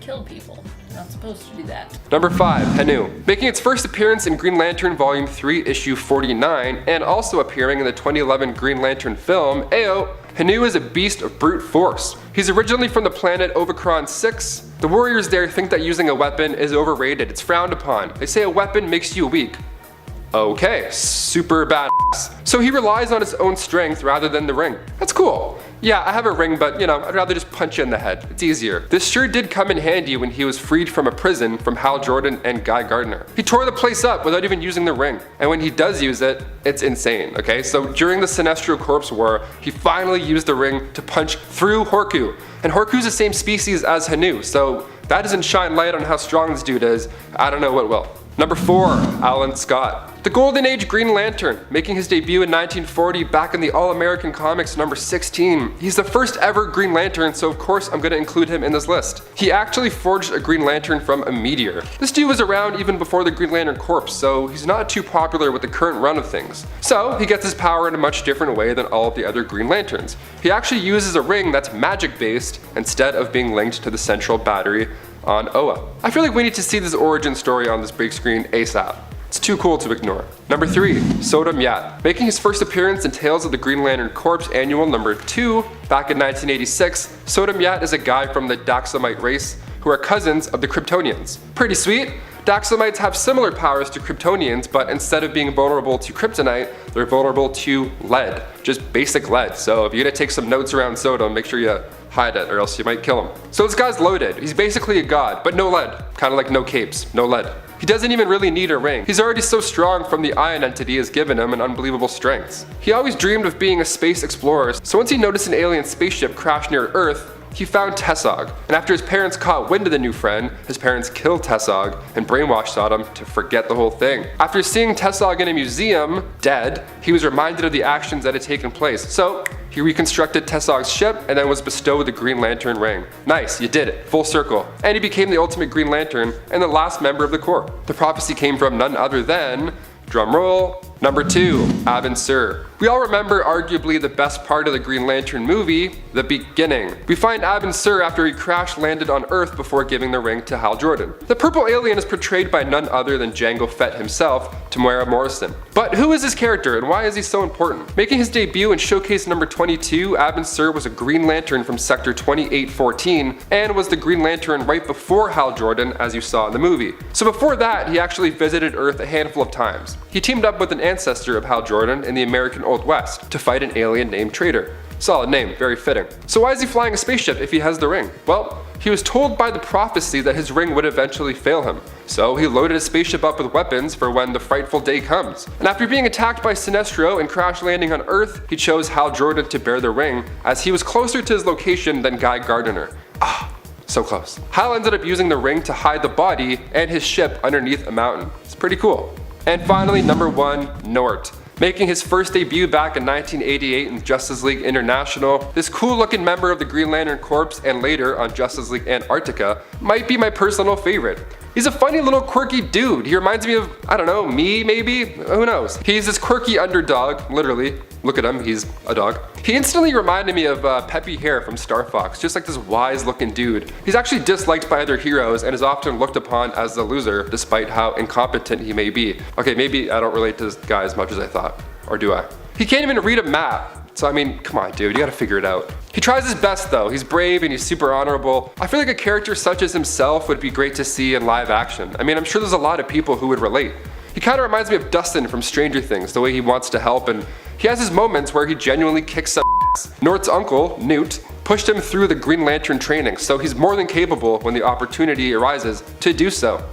S5: kill people. They're not supposed to do that.
S1: Number 5, Hanu. Making its first appearance in Green Lantern Volume 3, Issue 49, and also appearing in the 2011 Green Lantern film, Ayo, Hanu is a beast of brute force. He's originally from the planet Ovicron 6. The warriors there think that using a weapon is overrated, it's frowned upon. They say a weapon makes you weak. Okay, super badass. So he relies on his own strength rather than the ring. That's cool. Yeah, I have a ring, but you know, I'd rather just punch you in the head. It's easier. This sure did come in handy when he was freed from a prison from Hal Jordan and Guy Gardner. He tore the place up without even using the ring. And when he does use it, it's insane, okay? So during the Sinestro Corps War, he finally used the ring to punch through Horku. And Horku's the same species as Hanu, so that doesn't shine light on how strong this dude is. I don't know what will. Number 4, Alan Scott. The Golden Age Green Lantern, making his debut in 1940 back in the All-American Comics number 16. He's the first ever Green Lantern, so of course I'm gonna include him in this list. He actually forged a Green Lantern from a meteor. This dude was around even before the Green Lantern Corps, so he's not too popular with the current run of things. So he gets his power in a much different way than all of the other Green Lanterns. He actually uses a ring that's magic based instead of being linked to the central battery on Oa. I feel like we need to see this origin story on this big screen ASAP. It's too cool to ignore. Number 3, Sodom Yat. Making his first appearance in Tales of the Green Lantern Corps Annual number 2 back in 1986, Sodom Yat is a guy from the Daxamite race who are cousins of the Kryptonians. Pretty sweet. Daxamites have similar powers to Kryptonians, but instead of being vulnerable to kryptonite, they're vulnerable to lead. Just basic lead. So if you're gonna take some notes around Sodom, make sure you hide it or else you might kill him. So this guy's loaded. He's basically a god, but no lead. Kind of like no capes, no lead. He doesn't even really need a ring. He's already so strong from the ion entity has given him an unbelievable strengths. He always dreamed of being a space explorer, so once he noticed an alien spaceship crash near Earth, he found Tessog, and after his parents caught wind of the new friend, his parents killed Tessog and brainwashed Sodom to forget the whole thing. After seeing Tessog in a museum, dead, he was reminded of the actions that had taken place, so he reconstructed Tessog's ship and then was bestowed the Green Lantern ring. Nice, you did it, full circle. And he became the ultimate Green Lantern and the last member of the Corps. The prophecy came from none other than, drumroll, number 2, Abin Sur. We all remember arguably the best part of the Green Lantern movie, the beginning. We find Abin Sur after he crash landed on Earth before giving the ring to Hal Jordan. The purple alien is portrayed by none other than Jango Fett himself, Temuera Morrison. But who is this character and why is he so important? Making his debut in Showcase number 22, Abin Sur was a Green Lantern from Sector 2814 and was the Green Lantern right before Hal Jordan as you saw in the movie. So before that, he actually visited Earth a handful of times. He teamed up with an ancestor of Hal Jordan in the American Old West to fight an alien named Traitor. Solid name, very fitting. So why is he flying a spaceship if he has the ring? Well, he was told by the prophecy that his ring would eventually fail him. So he loaded his spaceship up with weapons for when the frightful day comes. And after being attacked by Sinestro and crash landing on Earth, he chose Hal Jordan to bear the ring as he was closer to his location than Guy Gardner. So close. Hal ended up using the ring to hide the body and his ship underneath a mountain. It's pretty cool. And finally, number 1, Nort. Making his first debut back in 1988 in Justice League International, this cool looking member of the Green Lantern Corps and later on Justice League Antarctica might be my personal favorite. He's a funny little quirky dude. He reminds me of, I don't know, me maybe? Who knows? He's this quirky underdog, literally. Look at him, he's a dog. He instantly reminded me of Peppy Hare from Star Fox, just like this wise looking dude. He's actually disliked by other heroes and is often looked upon as the loser despite how incompetent he may be. Okay, maybe I don't relate to this guy as much as I thought. Or do I? He can't even read a map. So I mean, come on dude, you gotta figure it out. He tries his best though, he's brave and he's super honorable. I feel like a character such as himself would be great to see in live action. I mean, I'm sure there's a lot of people who would relate. He kinda reminds me of Dustin from Stranger Things, the way he wants to help, and he has his moments where he genuinely kicks some ass. Nort's uncle, Newt, pushed him through the Green Lantern training, so he's more than capable when the opportunity arises to do so.